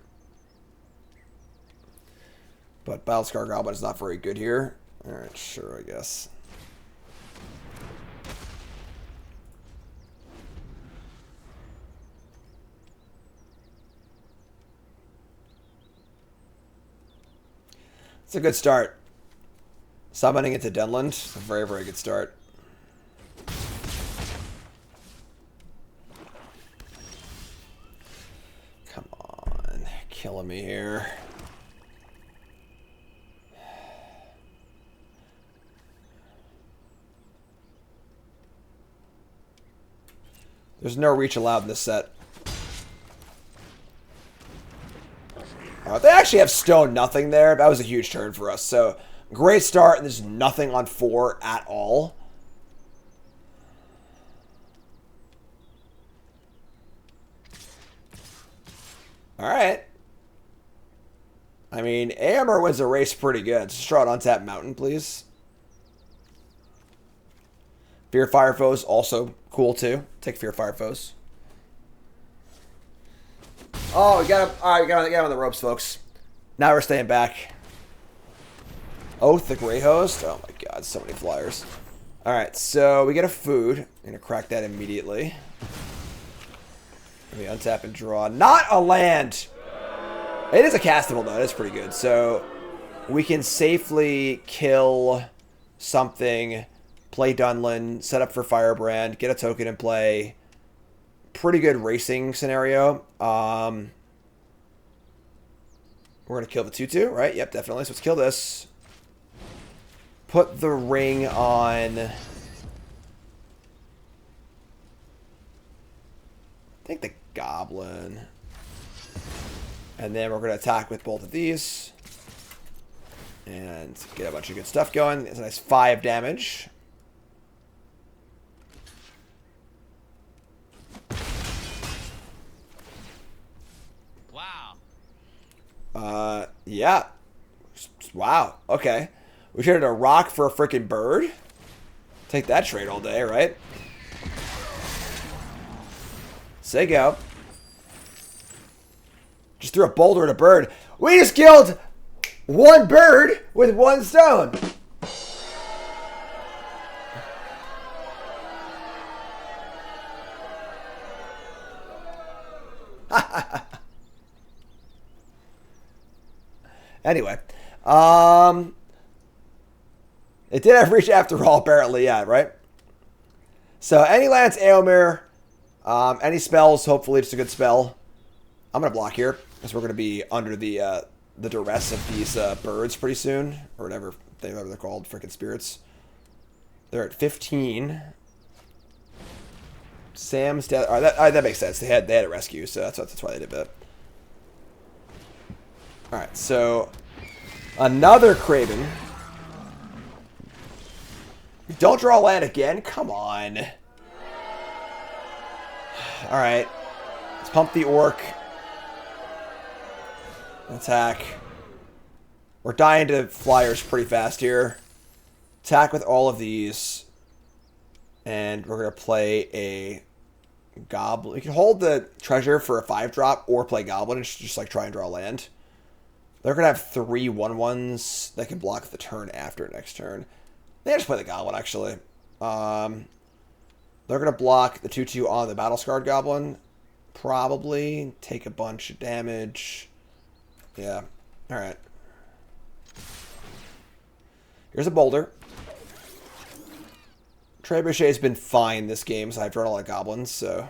A: But Battlescar Goblin is not very good here. Alright, sure, I guess. It's a good start. Summoning into Denland. It's a very, very good start. Come on. Killing me here. There's no reach allowed in this set. They actually have Stone Nothing there. That was a huge turn for us. So, great start, and there's nothing on 4 at all. Alright. I mean, Amber wins a race pretty good. Just draw an untapped Mountain, please. Fear Fire Foes, also cool too. Take Fear Fire Foes. Oh, we got him. All right, we got him on the ropes, folks. Now we're staying back. Oath the Grey Host. Oh my god, so many flyers. All right, so we get a food. I'm going to crack that immediately. Let me untap and draw. Not a land. It is a castable, though. It is pretty good. So we can safely kill something, play Dunlin, set up for Firebrand, get a token in play. Pretty good racing scenario. We're going to kill the 2/2, right? Yep, definitely. So let's kill this. Put the ring on... I think the Goblin. And then we're going to attack with both of these. And get a bunch of good stuff going. It's a nice 5 damage. Yeah. Wow. Okay. We traded a rock for a freaking bird. Take that trade all day, right? Say go. Just threw a boulder at a bird. We just killed one bird with 1 stone. Anyway, it did have reach after all, apparently, yeah, right? So, any lands, Aomir, any spells, hopefully just a good spell. I'm going to block here, because we're going to be under the duress of these birds pretty soon, or whatever they're called, freaking spirits. They're at 15. Sam's dead. All right, that makes sense. They had a rescue, so that's why they did that. Alright, so another Craven. Don't draw land again? Come on. Alright. Let's pump the Orc. Attack. We're dying to flyers pretty fast here. Attack with all of these. And we're going to play a Goblin. You can hold the treasure for a 5-drop or play Goblin and just like try and draw land. They're going to have 3 1/1s that can block the turn after next turn. They just play the Goblin, actually. They're going to block the 2/2 on the Battle Scarred Goblin. Probably. Take a bunch of damage. Yeah. Alright. Here's a boulder. Trebuchet's been fine this game, so I've drawn a lot of Goblins, so...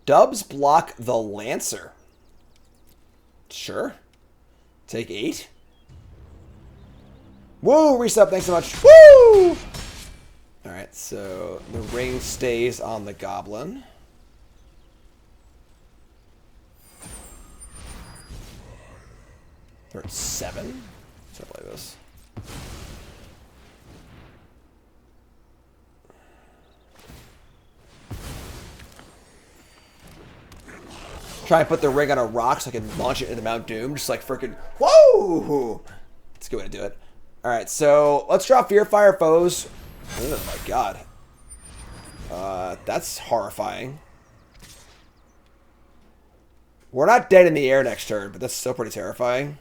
A: Dubs block the Lancer. Sure. Take 8. Woo! Reset. Thanks so much. Woo! Alright, so the ring stays on the goblin. They're at 7. Let's play this. Try and put the ring on a rock so I can launch it into Mount Doom. Just like freaking, whoa! That's a good way to do it. Alright, so let's draw Fear Fire Foes. Oh my god. That's horrifying. We're not dead in the air next turn, but that's still pretty terrifying.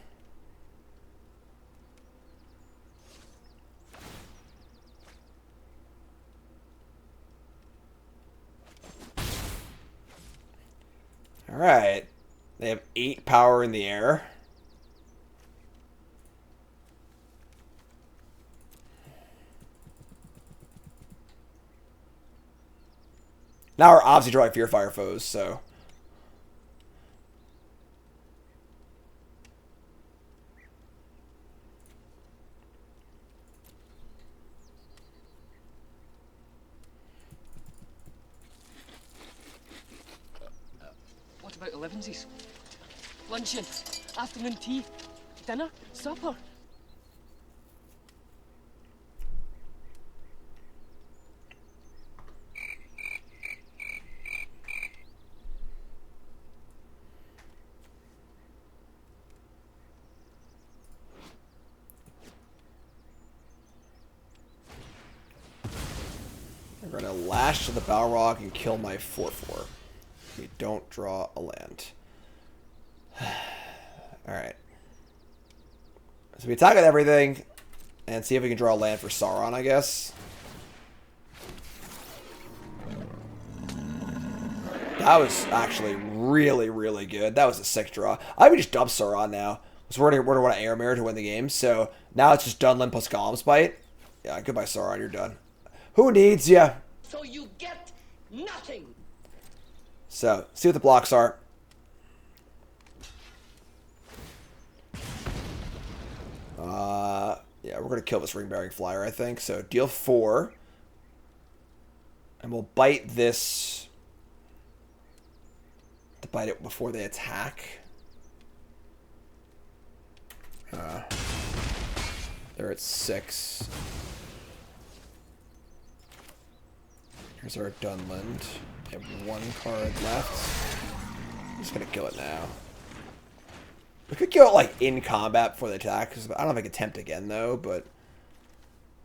A: Alright. They have 8 power in the air. Now we're obviously drawing Fear Fire Foes, so.
D: What about 11s? Luncheon, afternoon tea, dinner, supper.
A: I'm going to lash to the Balrog and kill my 4/4. We don't draw a land. Alright. So we attack at everything and see if we can draw a land for Sauron, I guess. That was actually really, really good. That was a sick draw. I would just dub Sauron now. So we're going to want to Air Mirror to win the game. So now it's just Dunlin plus Golem's Bite. Yeah, goodbye Sauron, you're done. Who needs ya?
D: So you get nothing.
A: So, see what the blocks are. Yeah, we're going to kill this ring-bearing flyer, I think. So, deal 4. And we'll bite this to bite it before they attack. They're at 6. Here's our Dunland. We have 1 card left. I'm just going to kill it now. We could kill it, like, in combat before they attack. Cause I don't know if I can tempt again, though, but...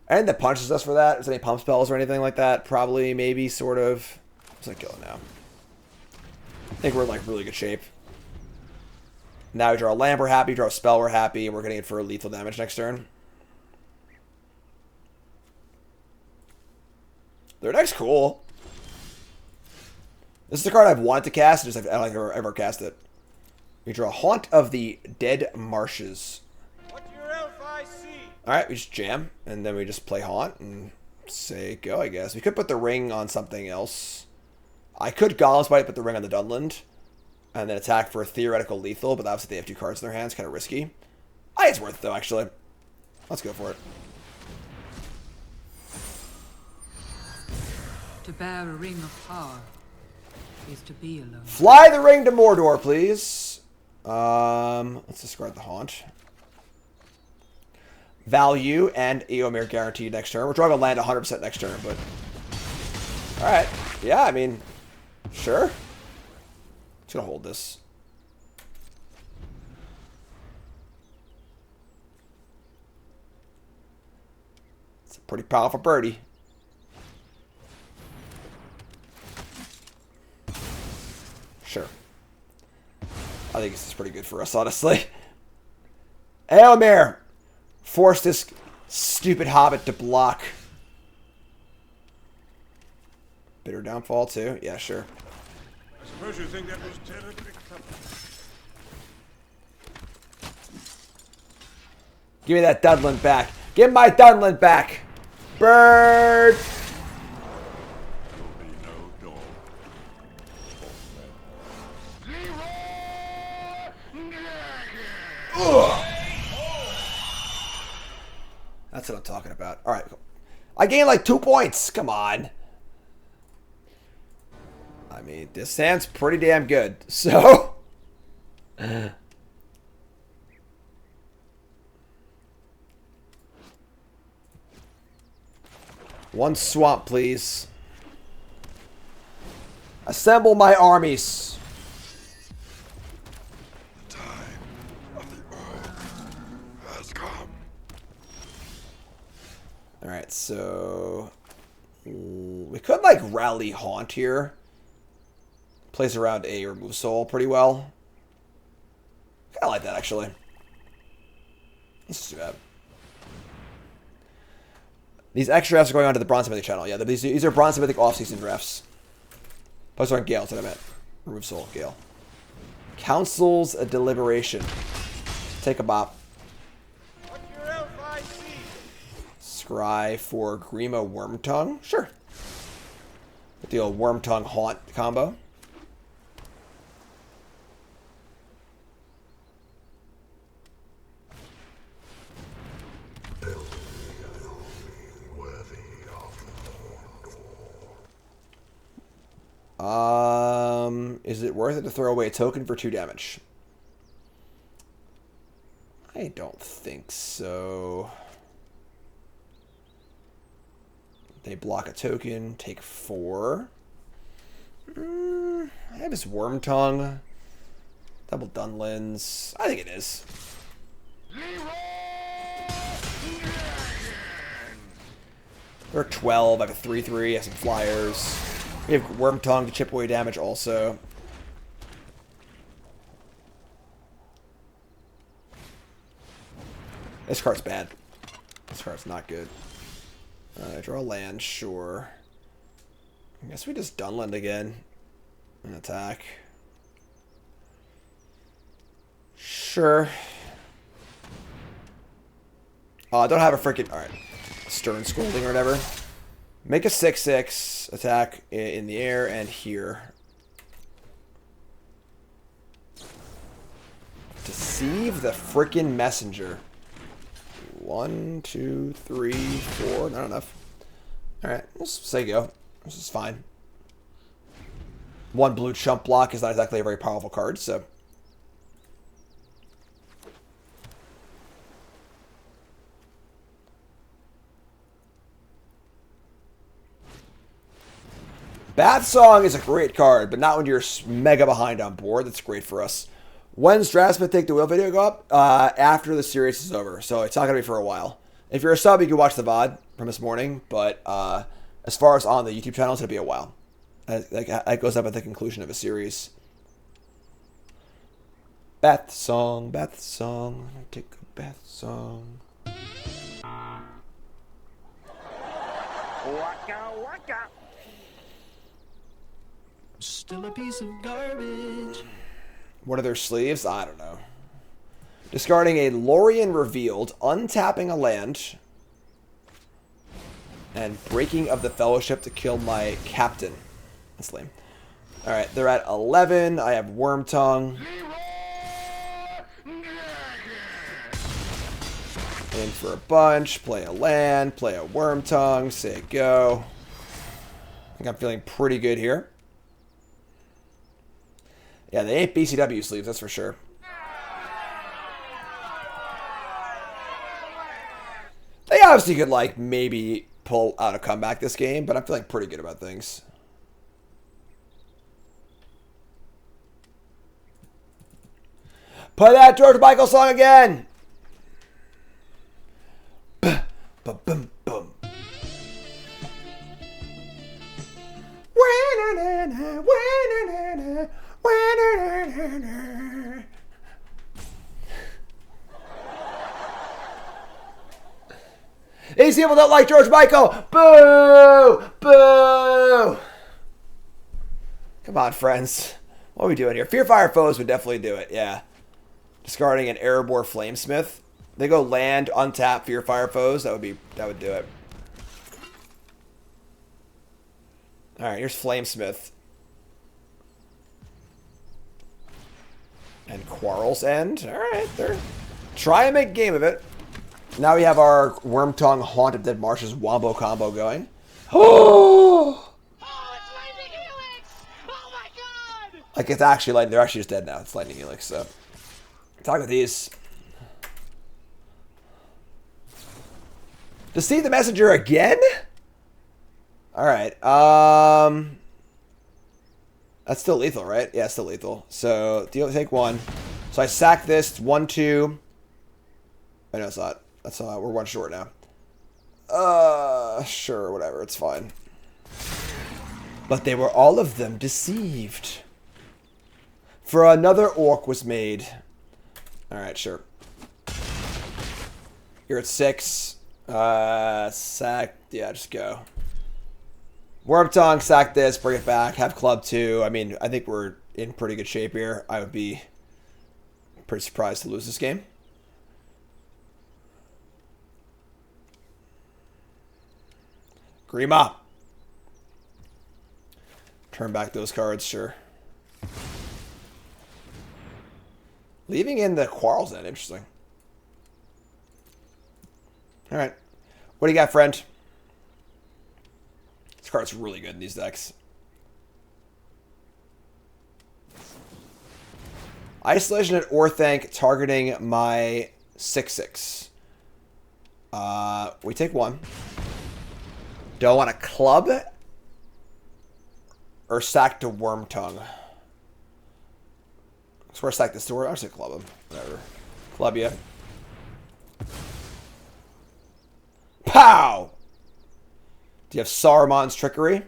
A: And that punches us for that. Is there any pump spells or anything like that? Probably, maybe, sort of. I'm just going to kill it now. I think we're in, like, really good shape. Now we draw a land, we're happy. Draw a spell, we're happy. And we're getting it for lethal damage next turn. Their deck's cool. This is the card I've wanted to cast, just I don't think I've ever cast it. We draw Haunt of the Dead Marshes.
B: What's your elf I see?
A: Alright, we just jam, and then we just play Haunt and say go, I guess. We could put the ring on something else. I could Golem's Bite, put the ring on the Dunland, and then attack for a theoretical lethal, but obviously they have 2 cards in their hands, kind of risky. I think it's worth it, though, actually. Let's go for it.
J: To bear a ring of power is to be alone.
A: Fly the ring to Mordor, please. Let's discard the Haunt. Value and Eomer guaranteed next turn. We're drawing a land 100% next turn, but... Alright. Yeah, I mean... Sure. Just gonna hold this. It's a pretty powerful birdie. Sure. I think this is pretty good for us, honestly. Eomer! Force this stupid hobbit to block. Bitter Downfall, too? Yeah, sure.
C: I suppose you think that was terribly clever.
A: Give me that Dunland back. Give my Dunland back! Bird!
C: There'll be no dog.
A: Ugh. That's what I'm talking about. All right, cool. I gained like 2 points. Come on. I mean, this hand's pretty damn good. So. One swamp, please. Assemble my armies.
C: The time of the earth has come.
A: Alright, so we could like rally Haunt here. Plays around a remove soul pretty well. Kinda like that actually. Let's just do that. These extra drafts are going on to the Bronze Mythic channel. Yeah, these are Bronze Mythic off-season drafts. Plus on Gale, that's what I meant. Remove soul, Gale. Councils a deliberation. Take a bop.
B: What's your LIC?
A: Scry for Grima Wormtongue? Sure. With the old Wormtongue Haunt combo. Is it worth it to throw away a token for 2 damage? I don't think so. They block a token, take 4. I have his Wormtongue. Double Dunlins. I think it is. They're 12. I have a 3/3. I have some flyers. We have Wormtongue to chip away damage also. This card's bad. This card's not good. Draw land, sure. I guess we just Dunland again. And attack. Sure. I don't have a freaking... Alright. Stern Scolding or whatever. Make a 6/6 attack in the air and here. Deceive the freaking messenger. 1, 2, 3, 4. Not enough. Alright, let's say go. This is fine. 1 blue chump block is not exactly a very powerful card, so. Bath Song is a great card, but not when you're mega behind on board. That's great for us. When's Draft Mythic the Wheel video go up? After the series is over, so it's not going to be for a while. If you're a sub, you can watch the VOD from this morning, but as far as on the YouTube channel, it's going to be a while. It goes up at the conclusion of a series. Bath Song, take a bath song.
G: Waka waka.
F: Still a piece of garbage.
A: What are their sleeves? I don't know. Discarding a Lorien Revealed, untapping a land, and breaking of the Fellowship to kill my captain. That's lame. Alright, they're at 11. I have Wormtongue. In for a bunch. Play a land. Play a Wormtongue. Say go. I think I'm feeling pretty good here. Yeah, they ain't BCW sleeves, that's for sure. They obviously could, like, maybe pull out a comeback this game, but I'm feeling pretty good about things. Play that George Michael song again! Ba-bum-bum. These people don't like George Michael. Boo! Boo! Come on, friends. What are we doing here? Fearfire Foes would definitely do it, yeah. Discarding an Erebor Flamesmith. They go land, untap Fearfire Foes. That would do it. Alright, here's Flamesmith. And Quarrel's End. Alright, they're try and make game of it. Now we have our Worm Tongue Haunted Dead Marshes Wombo combo going. Oh!
B: Oh, it's Lightning Helix! Oh my god!
A: Like, it's actually Lightning. They're actually just dead now. It's Lightning Helix, so. Talk with these. Deceive the Messenger again? Alright, that's still lethal, right? Yeah, it's still lethal. So, take one. So I sack this, 1, 2. I know it's not. That's we're one short now. Sure, whatever, it's fine. But they were all of them deceived. For another orc was made. Alright, sure. You're at 6. Sack. Yeah, just go. Worm Tongue, sack this, bring it back, have Club 2. I mean, I think we're in pretty good shape here. I would be pretty surprised to lose this game. Grima. Turn back those cards, sure. Leaving in the Quarrels then, interesting. Alright. What do you got, friend? This card's really good in these decks. Isolation at Orthanc targeting my 6/6. We take 1. Do I want a club? Or sack to Worm Tongue? So we're sack this to I'll just club him. Whatever. Club ya. Pow! Do you have Saruman's Trickery?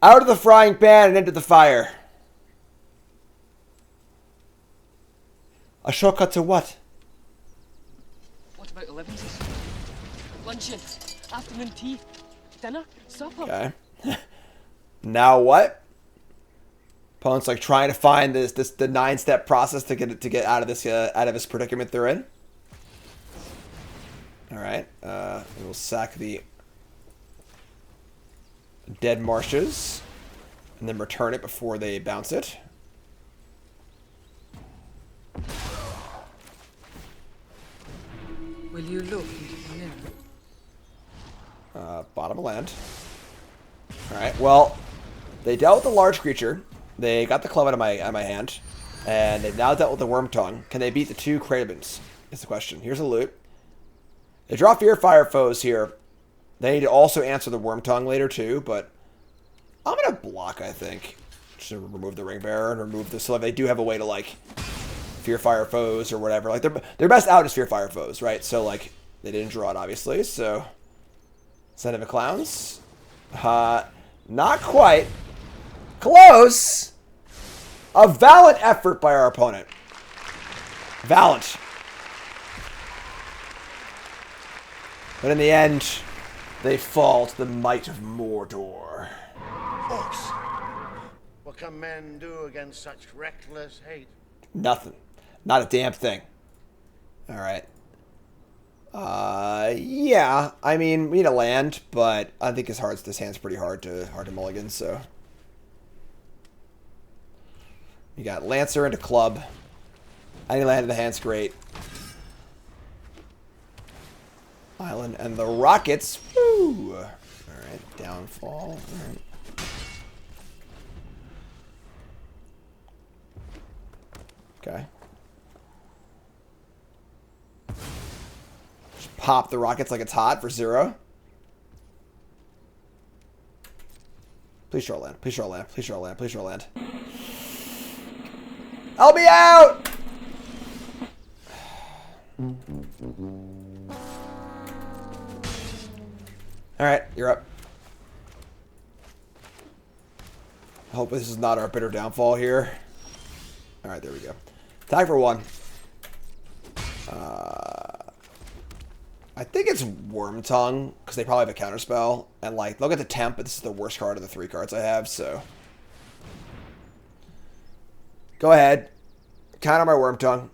A: Out of the frying pan and into the fire. A shortcut to what?
D: What about 11s? Luncheon, afternoon tea, dinner, supper.
A: Okay. Now what? Opponent's like trying to find the 9-step process to get out of this predicament they're in. All right. We will sack the Dead Marshes and then return it before they bounce it.
J: Will you look into the mirror?
A: Bottom of land. Alright, well, they dealt with the large creature. They got the club out of my hand. And they've now dealt with the Worm Tongue. Can they beat the 2 Cravens? Is the question. Here's a loot. They draw Fear Fire foes here. They need to also answer the Worm Tongue later too, but I'm going to block, I think. Just remove the Ring Bearer and remove this. So they do have a way to, like, Fear Fire foes or whatever. Like, their best out is Fear Fire foes, right? So, like, they didn't draw it, obviously. So, Son of a Clowns. Not quite. Close. A valiant effort by our opponent. Valiant. But in the end, they fall to the might of Mordor.
G: Orcs! What can men do against such reckless hate?
A: Nothing. Not a damn thing. Alright. Yeah. I mean, we need a land, but I think this hand's pretty hard to mulligan, so. You got Lancer into Club. Any land in the hand's great. Island and the Rockets. Woo! Alright, downfall. Alright. Okay. Just pop the Rockets like it's hot for 0. Please draw land. Please draw land. Please draw land. Please draw land. Help me out! Alright, you're up. I hope this is not our bitter downfall here. Alright, there we go. Attack for 1. I think it's Worm Tongue, because they probably have a counterspell. And, like, look at the temp, but this is the worst card of the 3 cards I have, so. Go ahead. Counter my Worm Tongue.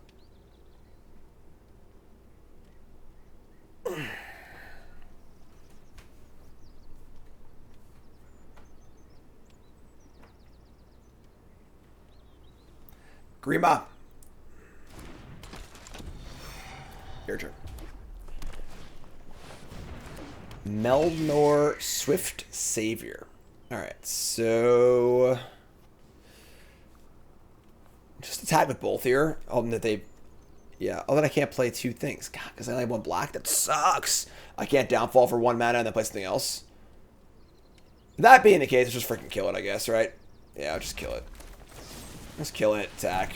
A: Grima. Your turn. Melnor Swift Savior. Alright, so... just attack with both here. Hoping that they... yeah, oh, then I can't play two things. God, because I only have one black? That sucks! I can't downfall for one mana and then play something else. That being the case, just freaking kill it, I guess, right? Yeah, I'll just kill it. Just kill it, attack.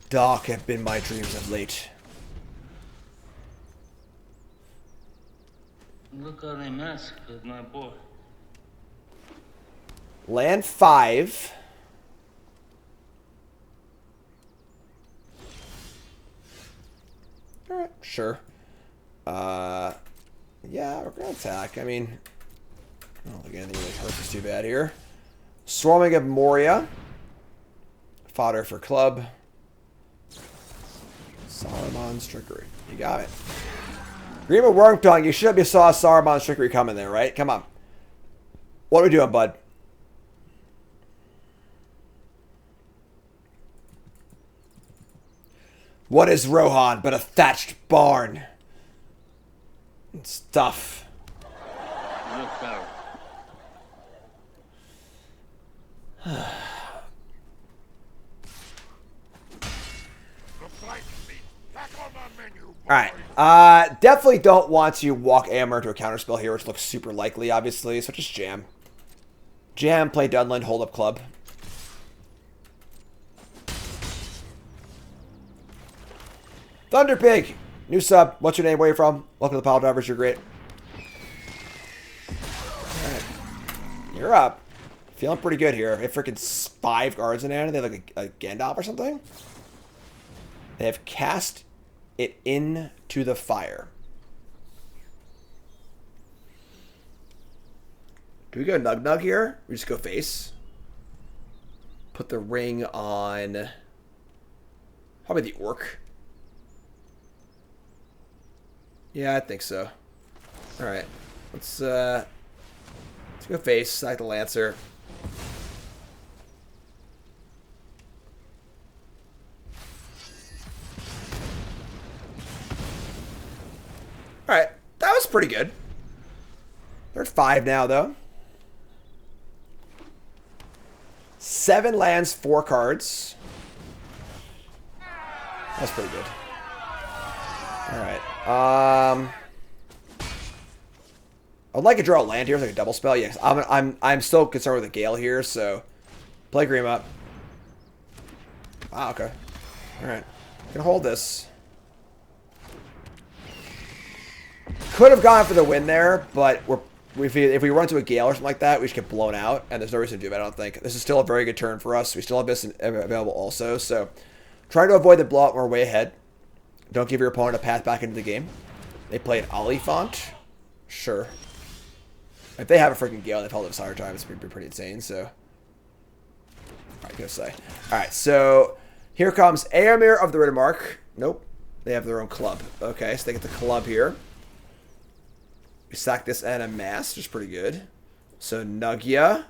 A: Dark have been my dreams of late.
H: Look how they massacred my boy.
A: Land 5. Alright, sure. Yeah, we're gonna attack. I mean, I don't think anything really hurts us too bad here. Swarming of Moria. Fodder for club. Saruman's Trickery. You got it. Grima Wormtongue, you should have saw Saruman's Trickery coming there, right? Come on. What are we doing, bud? What is Rohan but a thatched barn? And stuff.
H: Look out.
A: Alright, definitely don't want to walk Amber into a counterspell here, which looks super likely, obviously, so just jam. Jam, play Dunland, hold up club. Thunderpig! New sub, what's your name, where you from? Welcome to the Pile Drivers, you're great. Alright, you're up. Feeling pretty good here. They have freaking 5 guards in there, they have like a Gandalf or something. They have cast it into the fire. Do we go Nug Nug here? We just go face. Put the ring on probably the orc. Yeah, I think so. Alright. Let's go face, sack the Lancer. Alright, that was pretty good. They're at 5 now, though. 7 lands, 4 cards. That's pretty good. Alright. I'd like to draw a land here, like a double spell. Yes, I'm still concerned with the Gale here, so play Grima. Ah, okay. Alright. Can hold this. Could have gone for the win there, but if we run to a Gale or something like that, we just get blown out, and there's no reason to do that, I don't think. This is still a very good turn for us. We still have this available also, so try to avoid the blowout when we're way ahead. Don't give your opponent a path back into the game. They played Oliphant. Sure. If they have a freaking Gale, they've held it this entire time. It's pretty insane, so. Alright, go say. Alright, so here comes Aemir of the Riddermark. Nope. They have their own club. Okay, so they get the club here. We sack this and amass, which is pretty good. So Nuggia.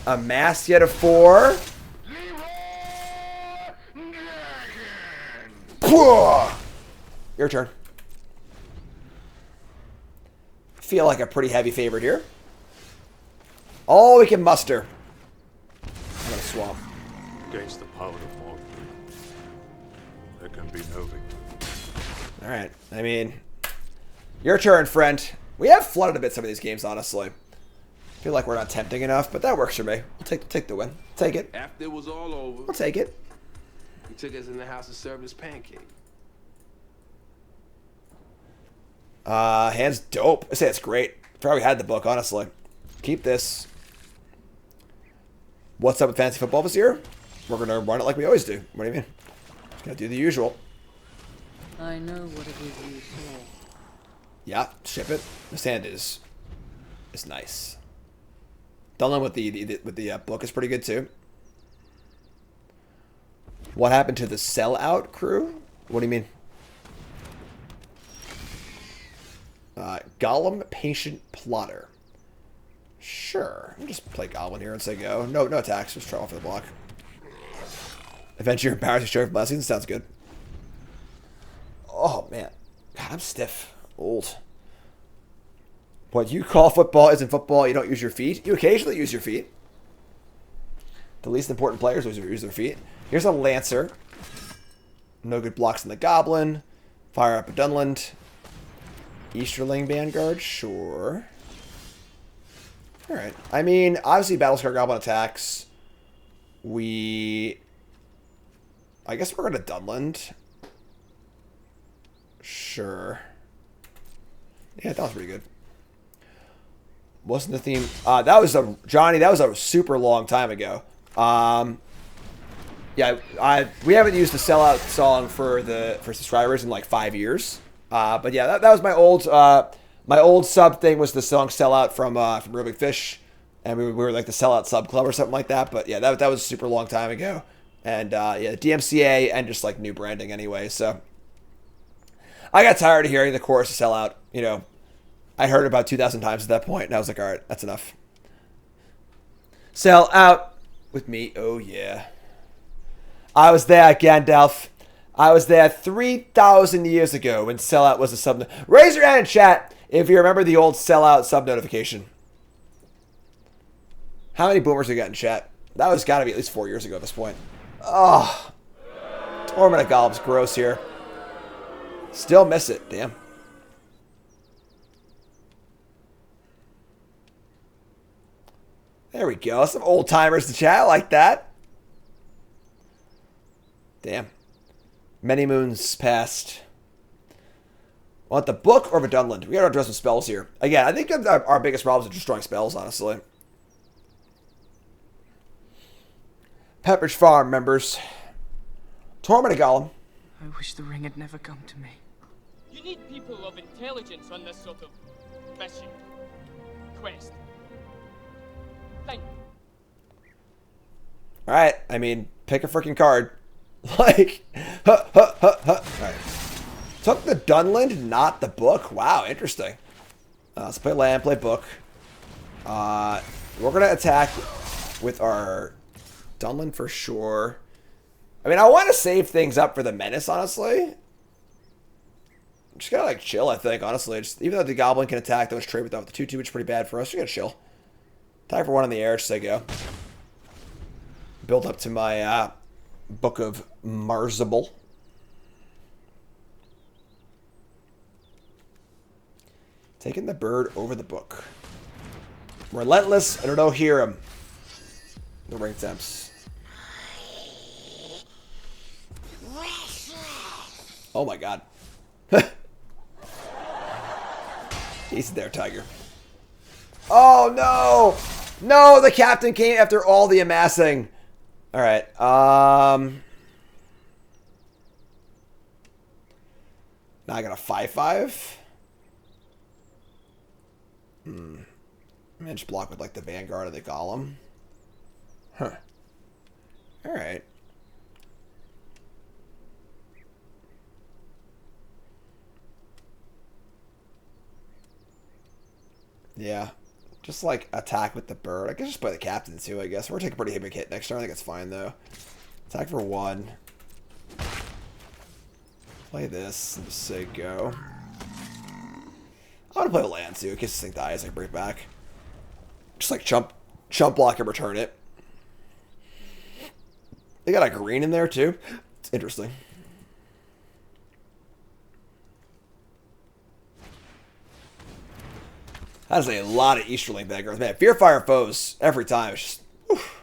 A: Amass yet a 4. Your turn. Feel like a pretty heavy favorite here. All we can muster. I'm gonna swamp.
C: Against the power of Mordor, there can be no victory.
A: Alright, I mean, your turn, friend. We have flooded a bit some of these games, honestly. Feel like we're not tempting enough, but that works for me. We'll take the win. Take it.
K: After it was all over,
A: We'll take it.
K: he took us in the house and served us pancake.
A: Hand's dope. I say it's great. Probably had the book, honestly. Keep this. What's up with fantasy football this year? We're gonna run it like we always do. What do you mean? Just gonna do the usual.
J: I know what it is you saw.
A: Yeah, ship it. This hand is nice. Dunland with the book is pretty good too. What happened to the sellout crew? What do you mean? Gollum Patient Plotter. Sure. I'll just play Goblin here and say go. No attacks. Just try off for the block. Adventure embarrassing show for blessings. Sounds good. Oh, man. God, I'm stiff. Old. What you call football isn't football. You don't use your feet. You occasionally use your feet. The least important players use their feet. Here's a Lancer. No good blocks in the Goblin. Fire up a Dunland. Easterling Vanguard. Sure. Alright. I mean, obviously Battlescar Goblin attacks. I guess we're going to Dunland. Sure. Yeah, that was pretty good. Wasn't the theme... Johnny, that was a super long time ago. Yeah, we haven't used the sellout song for subscribers in like 5 years. But yeah, that was my old sub thing was the song Sellout from Real Big Fish. And we were like the Sellout Sub Club or something like that. But yeah, that was a super long time ago. And yeah, DMCA and just like new branding anyway. So I got tired of hearing the chorus of Sellout. You know, I heard it about 2,000 times at that point, and I was like, all right, that's enough. Sell out with me. Oh, yeah. I was there, Gandalf. I was there 3,000 years ago when Sellout was a sub. Raise your hand in chat if you remember the old Sellout sub notification. How many boomers we got in chat? That was got to be at least 4 years ago at this point. Oh. Torment of Golem's gross here. Still miss it. Damn. There we go. Some old timers to chat. I like that. Damn. Many moons passed. Want the book or the Dunland? We gotta address some spells here. Again, I think our biggest problem is destroying spells, honestly. Pepperidge Farm members. Torment of Golem.
D: I wish the ring had never come to me.
B: You need people of intelligence on this sort of mission. Quest. Thank you.
A: Alright, I mean, pick a freaking card. Like, Alright. Took the Dunland, not the book. Wow, interesting. Let's play land, play book. We're going to attack with our Dunland for sure. I mean, I want to save things up for the Menace, honestly. Just gotta, like, chill, I think, honestly. Even though the Goblin can attack, those trade with that with the 2-2, which is pretty bad for us. Just gotta chill. Attack for one in the air, just say go. Build up to my Book of Marzible. Taking the bird over the book. Relentless, and don't hear him. The ring temps. Oh my god. Easy there, Tiger. Oh no! No, the captain came after all the amassing. Alright, now I got a 5-5. Just block with like the Vanguard of the Golem. Huh. Alright. Yeah. Just like attack with the bird. I can just play the captain too, I guess. We're taking a pretty big hit next turn. I think it's fine though. Attack for 1. Play this and just say go. I want to play a land too in case this thing dies. I can bring it back. Just like chump block and return it. They got a green in there too. It's interesting. That is a lot of Easterling Vanguards. Man, Fearfire foes every time. It's just... Oof.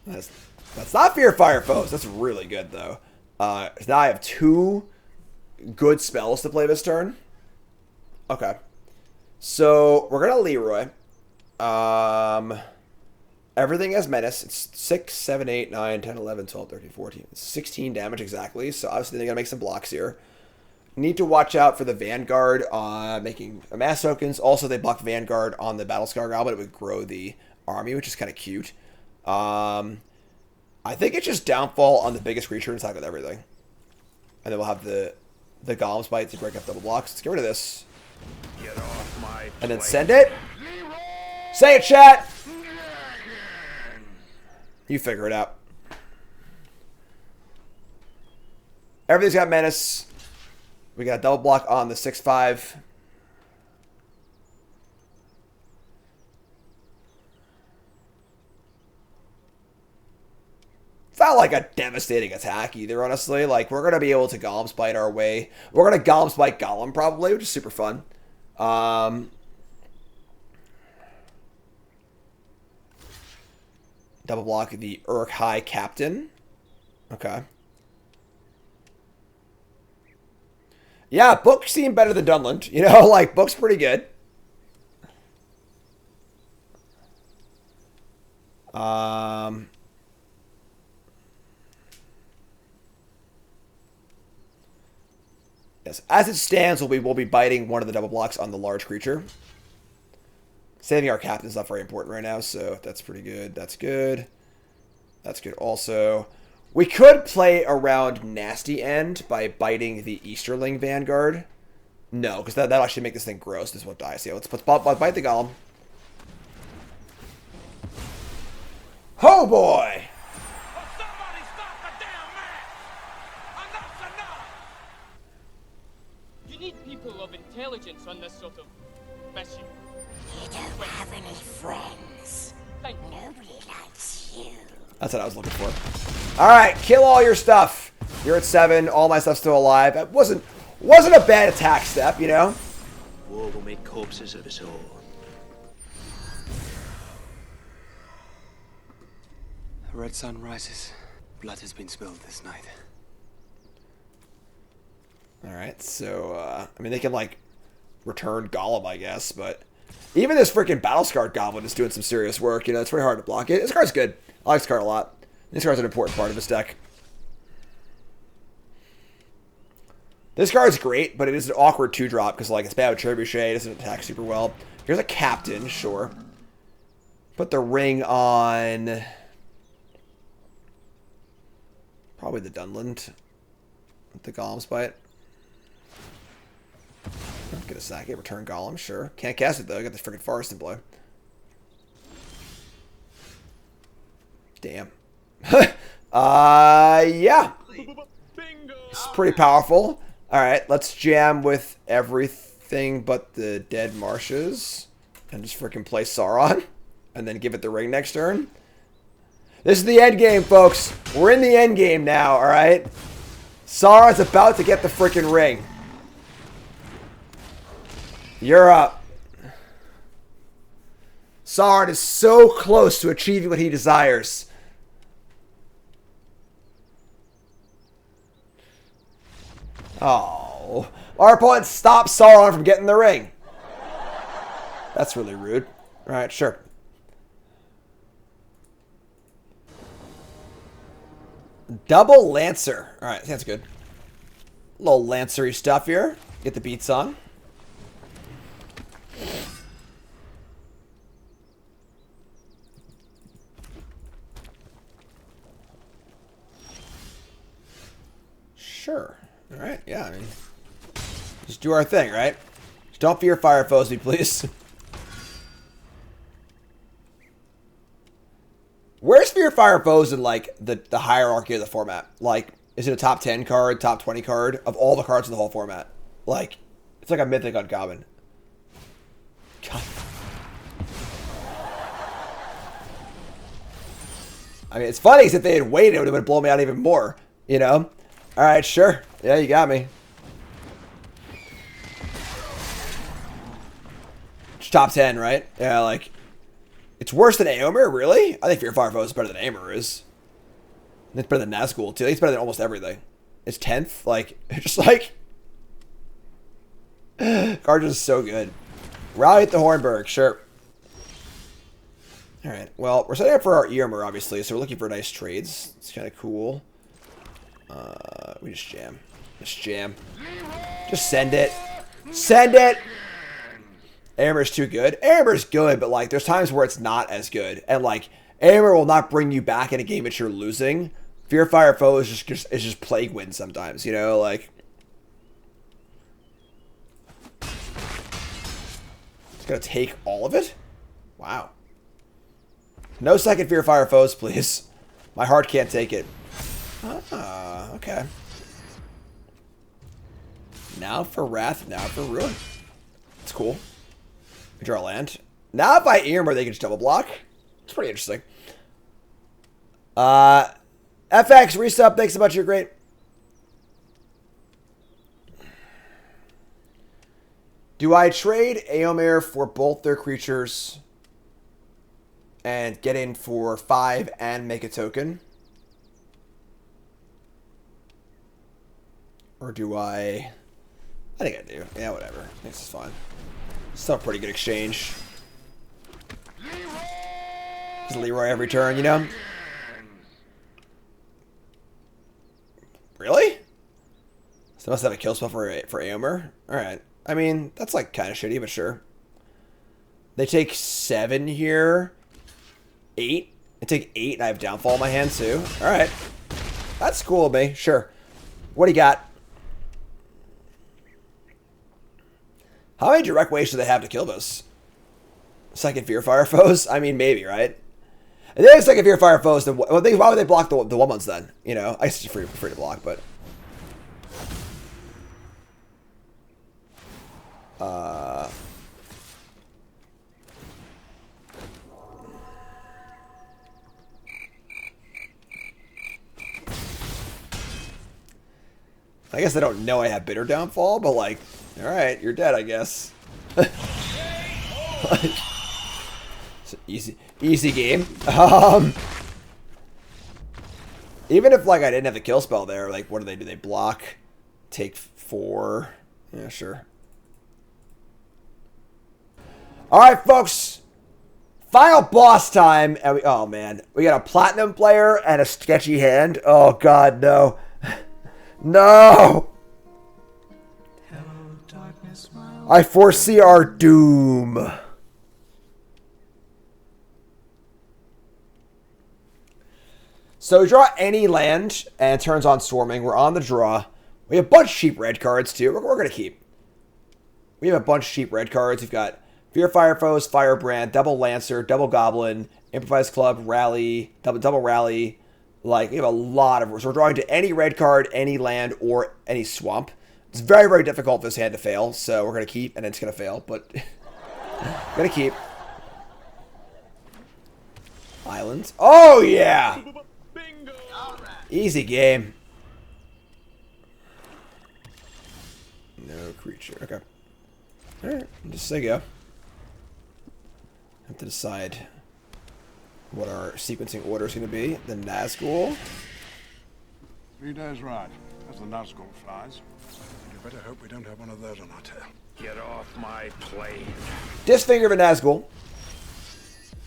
A: That's not Fearfire foes. That's really good, though. Now I have 2 good spells to play this turn. Okay. So, we're going to Leroy. Everything has Menace. It's 6, 7, 8, 9, 10, 11, 12, 13, 14. It's 16 damage exactly. So, obviously, they're going to make some blocks here. Need to watch out for the Vanguard making mass tokens. Also, they block Vanguard on the Battlescar Goblin. It would grow the army, which is kind of cute. I think it's just downfall on the biggest creature and attack with everything. And then we'll have the Golem's Bite to break up double blocks. Let's get rid of this.
C: Get off my
A: And then
C: plate.
A: send it. Say it, chat. You figure it out. Everything's got menace. We got a double block on the 6/5. It's not like a devastating attack either, honestly. Like, we're going to be able to Golem Spite our way. We're going to Golem Spite Golem, probably, which is super fun. Double block the Urk High Captain. Okay. Yeah, Book seemed better than Dunland. You know, like, Book's pretty good. Yes, as it stands, we'll be biting one of the double blocks on the large creature. Saving our captain's not very important right now, so that's pretty good. That's good. That's good also. We could play around Nasty End by biting the Easterling Vanguard. No, because that'll actually make this thing gross. This won't die. So yeah, let's bite the Golem. Oh boy!
B: You need people of intelligence on this sort of mission.
I: You don't have any friends.
B: Thank you.
I: Nobody likes you.
A: That's what I was looking for. All right, kill all your stuff. You're at 7. All my stuff's still alive. That wasn't a bad attack step, you know.
F: War will make corpses of us all.
D: The red sun rises. Blood has been spilled this night.
A: All right, so I mean they can like return Golem, I guess, but even this freaking Battle-Scarred Goblin is doing some serious work. You know, it's pretty hard to block it. This card's good. I like this card a lot. This card's an important part of this deck. This card's great, but it is an awkward 2-drop because like it's bad with Trebuchet. It doesn't attack super well. Here's a Captain, sure. Put the ring on. Probably the Dunland. With the Golem Spite. Get a sack it. Return Golem, sure. Can't cast it though. Got the freaking Forest in play. Damn. Yeah. It's pretty powerful. Alright, let's jam with everything but the Dead Marshes. And just freaking play Sauron. And then give it the ring next turn. This is the end game, folks. We're in the end game now, alright? Sauron's about to get the freaking ring. You're up. Sauron is so close to achieving what he desires. Oh. Our opponent stopped Sauron from getting the ring. That's really rude. Alright, sure. Double Lancer. Alright, that's good. A little Lancery stuff here. Get the beats on. Sure. Alright, yeah, I mean, just do our thing, right? Just don't fear fire foes, me, please. Where's Fear Fire Foes in, like, the hierarchy of the format? Like, is it a top 10 card, top 20 card of all the cards in the whole format? Like, it's like a Mythic uncommon. God. I mean, it's funny, because if they had waited, it would have blown me out even more, you know? Alright, sure. Yeah, you got me. It's top 10, right? Yeah, like... It's worse than Aomer, really? I think Fear Fire Foe is better than Aomer is. It's better than Nazgul, too. I think it's better than almost everything. It's 10th. Like, just like... Card is so good. Rally at the Hornburg, sure. Alright, well, we're setting up for our Eomer, obviously, so we're looking for nice trades. It's kind of cool. We just jam. Just jam. Just send it. Send it! Aomer's too good. Aomer's good, but like there's times where it's not as good. And like Aomer will not bring you back in a game that you're losing. Fear Fire Foe is just plague win sometimes, you know, like gonna take all of it? Wow. No second Fear Fire foes, please. My heart can't take it. Ah, okay. Now for Wrath, now for Ruin. It's cool. We draw a land. Now if I Earmor, they can just double block. It's pretty interesting. FX, resub, thanks so much, you're great. Do I trade Eomer for both their creatures and get in for 5 and make a token? Or do I think I do. Yeah, whatever. I think this is fine. Still a pretty good exchange. Just Leroy every turn, you know? Really? So must have a kill spell for Eomer? Alright. I mean, that's like kind of shitty, but sure. They take 7 here. 8. I take 8 and I have Downfall in my hand too. Alright. That's cool with me. Sure. What do you got? How many direct ways do they have to kill this? Second Fear Fire foes? I mean, maybe, right? If they have second Fear Fire foes, then why would they block the 1/1s then? You know, I guess it's free to block, but... I guess they don't know I have Bitter Downfall, but like, alright, you're dead, I guess. Like, it's an easy game. Even if like I didn't have the kill spell there, like what do? They block? Take 4. Yeah, sure. Alright, folks. Final boss time. And oh man. We got a platinum player and a sketchy hand. Oh god, no. No! I foresee our doom. So we draw any land and it turns on Swarming. We're on the draw. We have a bunch of cheap red cards too. We're going to keep. We have a bunch of cheap red cards. We've got Fear Fire Foes, Firebrand, Double Lancer, Double Goblin, Improvised Club, Rally, Double Rally. Like, we have a lot of... So we're drawing to any red card, any land, or any swamp. It's very, very difficult for this hand to fail, so we're going to keep, and it's going to fail, but... going to keep. Islands. Oh, yeah!
B: Bingo!
A: Easy game. No creature. Okay. Alright, just say go. Have to decide what our sequencing order is going to be. The Nazgul.
C: 3 days right. As the Nazgul flies. You better hope we don't have one of those on our tail.
F: Get off my plane.
A: Disfinger of a Nazgul.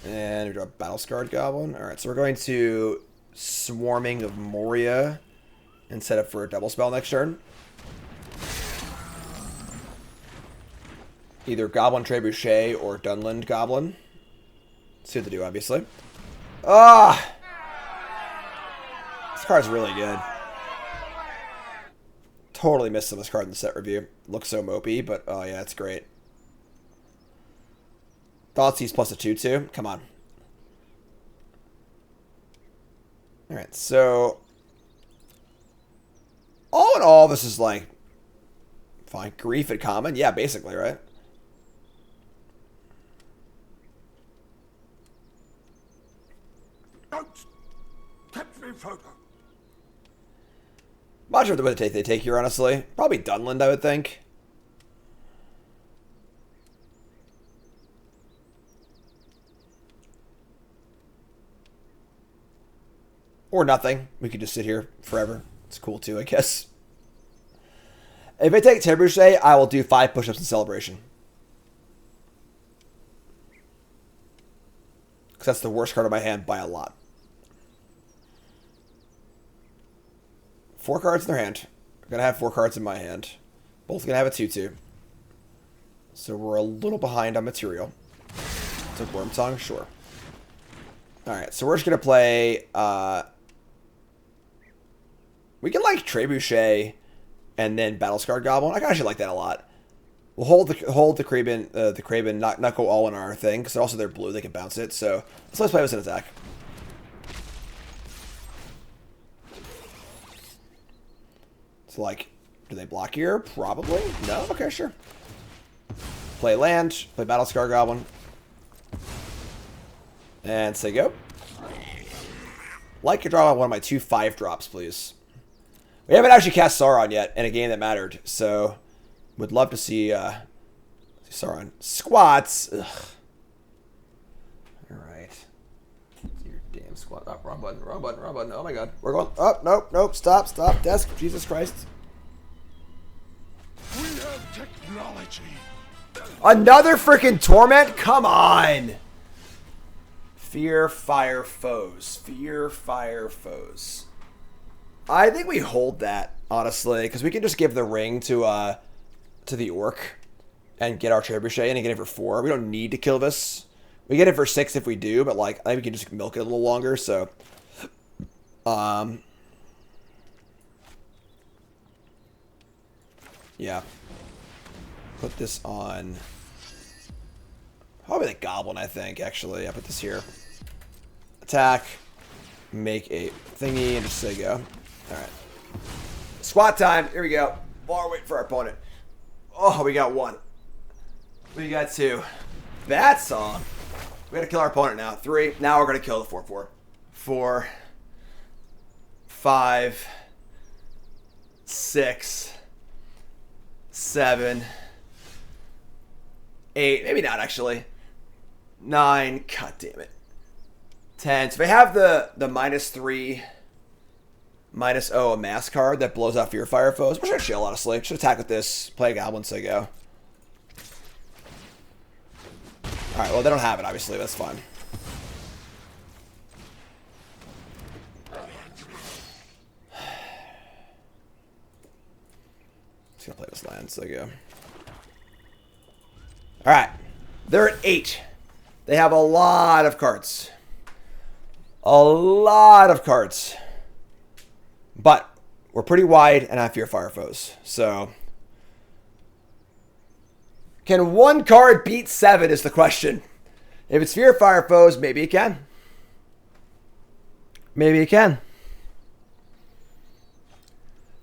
A: And we draw a Battle-Scarred Goblin. Alright, so we're going to Swarming of Moria and set up for a double spell next turn. Either Goblin Trebuchet or Dunland Goblin. See what they do, obviously. Ah! This card's really good. Totally missed on this card in the set review. Looks so mopey, but oh yeah, it's great. Thoughtseize plus a 2/2. Come on. Alright, so... all in all, this is like... fine. Grief at common? Yeah, basically, right?
C: Don't tempt me further.
A: Not sure what they take here, honestly. Probably Dunland, I would think. Or nothing. We could just sit here forever. It's cool too, I guess. If I take Trebuchet, I will do 5 push-ups in Celebration. Because that's the worst card in my hand by a lot. 4 cards in their hand. I'm going to have 4 cards in my hand. Both going to have a 2/2. So we're a little behind on material. Took Wormtongue? Sure. Alright, so we're just going to play... we can like Trebuchet and then Battle-Scarred Goblin. I actually like that a lot. We'll hold the Kraben, not go all in on our thing, because also they're blue, they can bounce it, so let's play with an attack. It's like, do they block here? Probably. No? Okay, sure. Play land, play Battle Scar Goblin. And say go. Like to draw one of my 2 5-drops, please. We haven't actually cast Sauron yet in a game that mattered, so would love to see Sauron. Squats. Ugh. Alright. Your damn squat. Oh, wrong button, wrong button, wrong button. Oh my god. We're going. Oh, nope. Stop. Desk. Jesus Christ.
C: We have technology.
A: Another freaking torment? Come on. Fear, fire, foes. Fear, fire, foes. I think we hold that, honestly, because we can just give the ring to the orc and get our trebuchet in and get it for 4. We don't need to kill this. We get it for 6 if we do, but like I think we can just milk it a little longer. So, yeah. Put this on. Probably the goblin, I think. Actually, I put this here. Attack. Make a thingy and just say go. All right. Squat time. Here we go. While we're waiting for our opponent. Oh, we got 1. We got 2. Bat song. We gotta kill our opponent now. 3. Now we're gonna kill the 4/4. 4. 5. 6. 7. 8. Maybe not actually. 9. God damn it. 10. So they have the -3, -0 mass card that blows out Fear Fire foes. We're just gonna chill, honestly. Should attack with this. Play a goblin, so go. Alright, well, they don't have it, obviously. That's fine. Just gonna play this land, so go. Alright. They're at 8. They have a lot of cards. A lot of cards. But we're pretty wide and I have Fear Fire foes. So can 1 card beat 7 is the question. If it's Fear Fire foes, maybe it can. Maybe it can.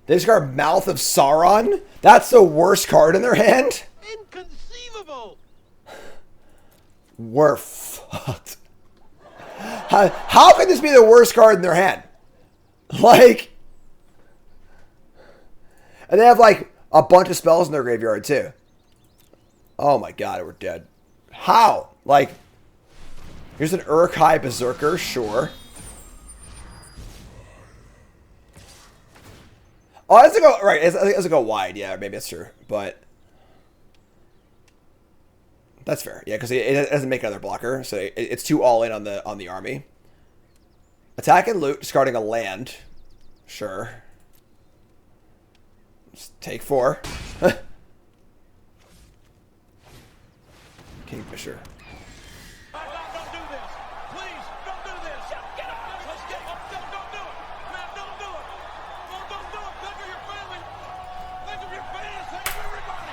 A: They just got Mouth of Sauron? That's the worst card in their hand?
G: Inconceivable!
A: We're fucked. How can this be the worst card in their hand? Like, and they have like a bunch of spells in their graveyard too. Oh my god, we're dead. How? Like, here's an Uruk-hai Berserker, sure. Oh, it's a go right. It's a go wide. Yeah, maybe that's true, but that's fair. Yeah, because it doesn't make another blocker, so it's too all in on the army. Attack and loot, discarding a land. Sure. Just take 4. Kingfisher.
G: Don't do this. Please, don't do this. Get up. Let's get up. Don't do it. Man, don't do it. Don't do it. Think of your family. Think of your fans. Think of everybody.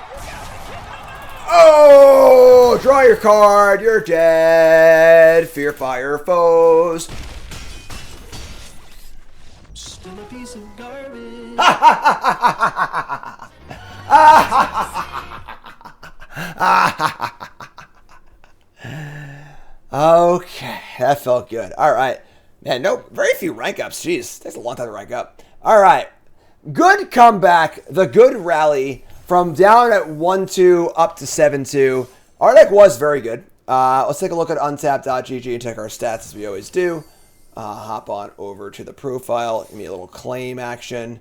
A: Oh! Draw your card. You're dead. Fear Fire foes.
D: Still a piece of garbage.
A: Okay, that felt good. All right. Man, no, very few rank ups. Jeez, takes a long time to rank up. All right. Good comeback. The good rally from down at 1-2 up to 7-2. Our deck was very good. Let's take a look at untapped.gg and check our stats as we always do. Hop on over to the profile. Give me a little claim action.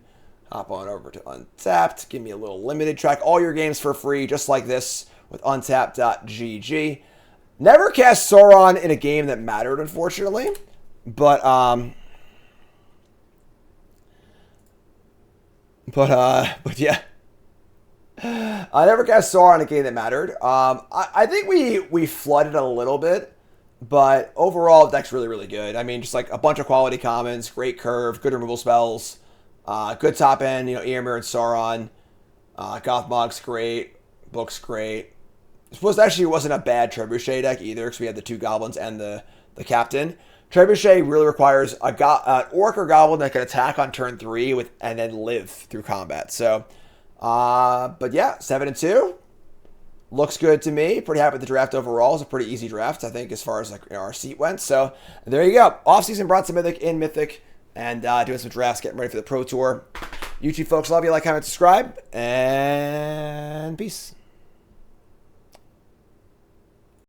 A: Hop on over to Untapped. Give me a little limited track. All your games for free, just like this with untapped.gg. Never cast Sauron in a game that mattered, unfortunately. But yeah. I never cast Sauron in a game that mattered. I think we flooded a little bit. But overall, the deck's really, really good. I mean, just like a bunch of quality commons, great curve, good removal spells, good top end, Eomer and Sauron. Gothmog's great. Looks great. I suppose actually it wasn't a bad Trebuchet deck either because we had the 2 goblins and the captain. Trebuchet really requires an orc or goblin that can attack on turn 3 and then live through combat. So, but yeah, 7-2 looks good to me. Pretty happy with the draft overall. It's a pretty easy draft, I think, as far as our seat went. So there you go. Off-season brought some Mythic in Mythic and doing some drafts, getting ready for the Pro Tour. YouTube folks, love you. Like, comment, subscribe, and peace.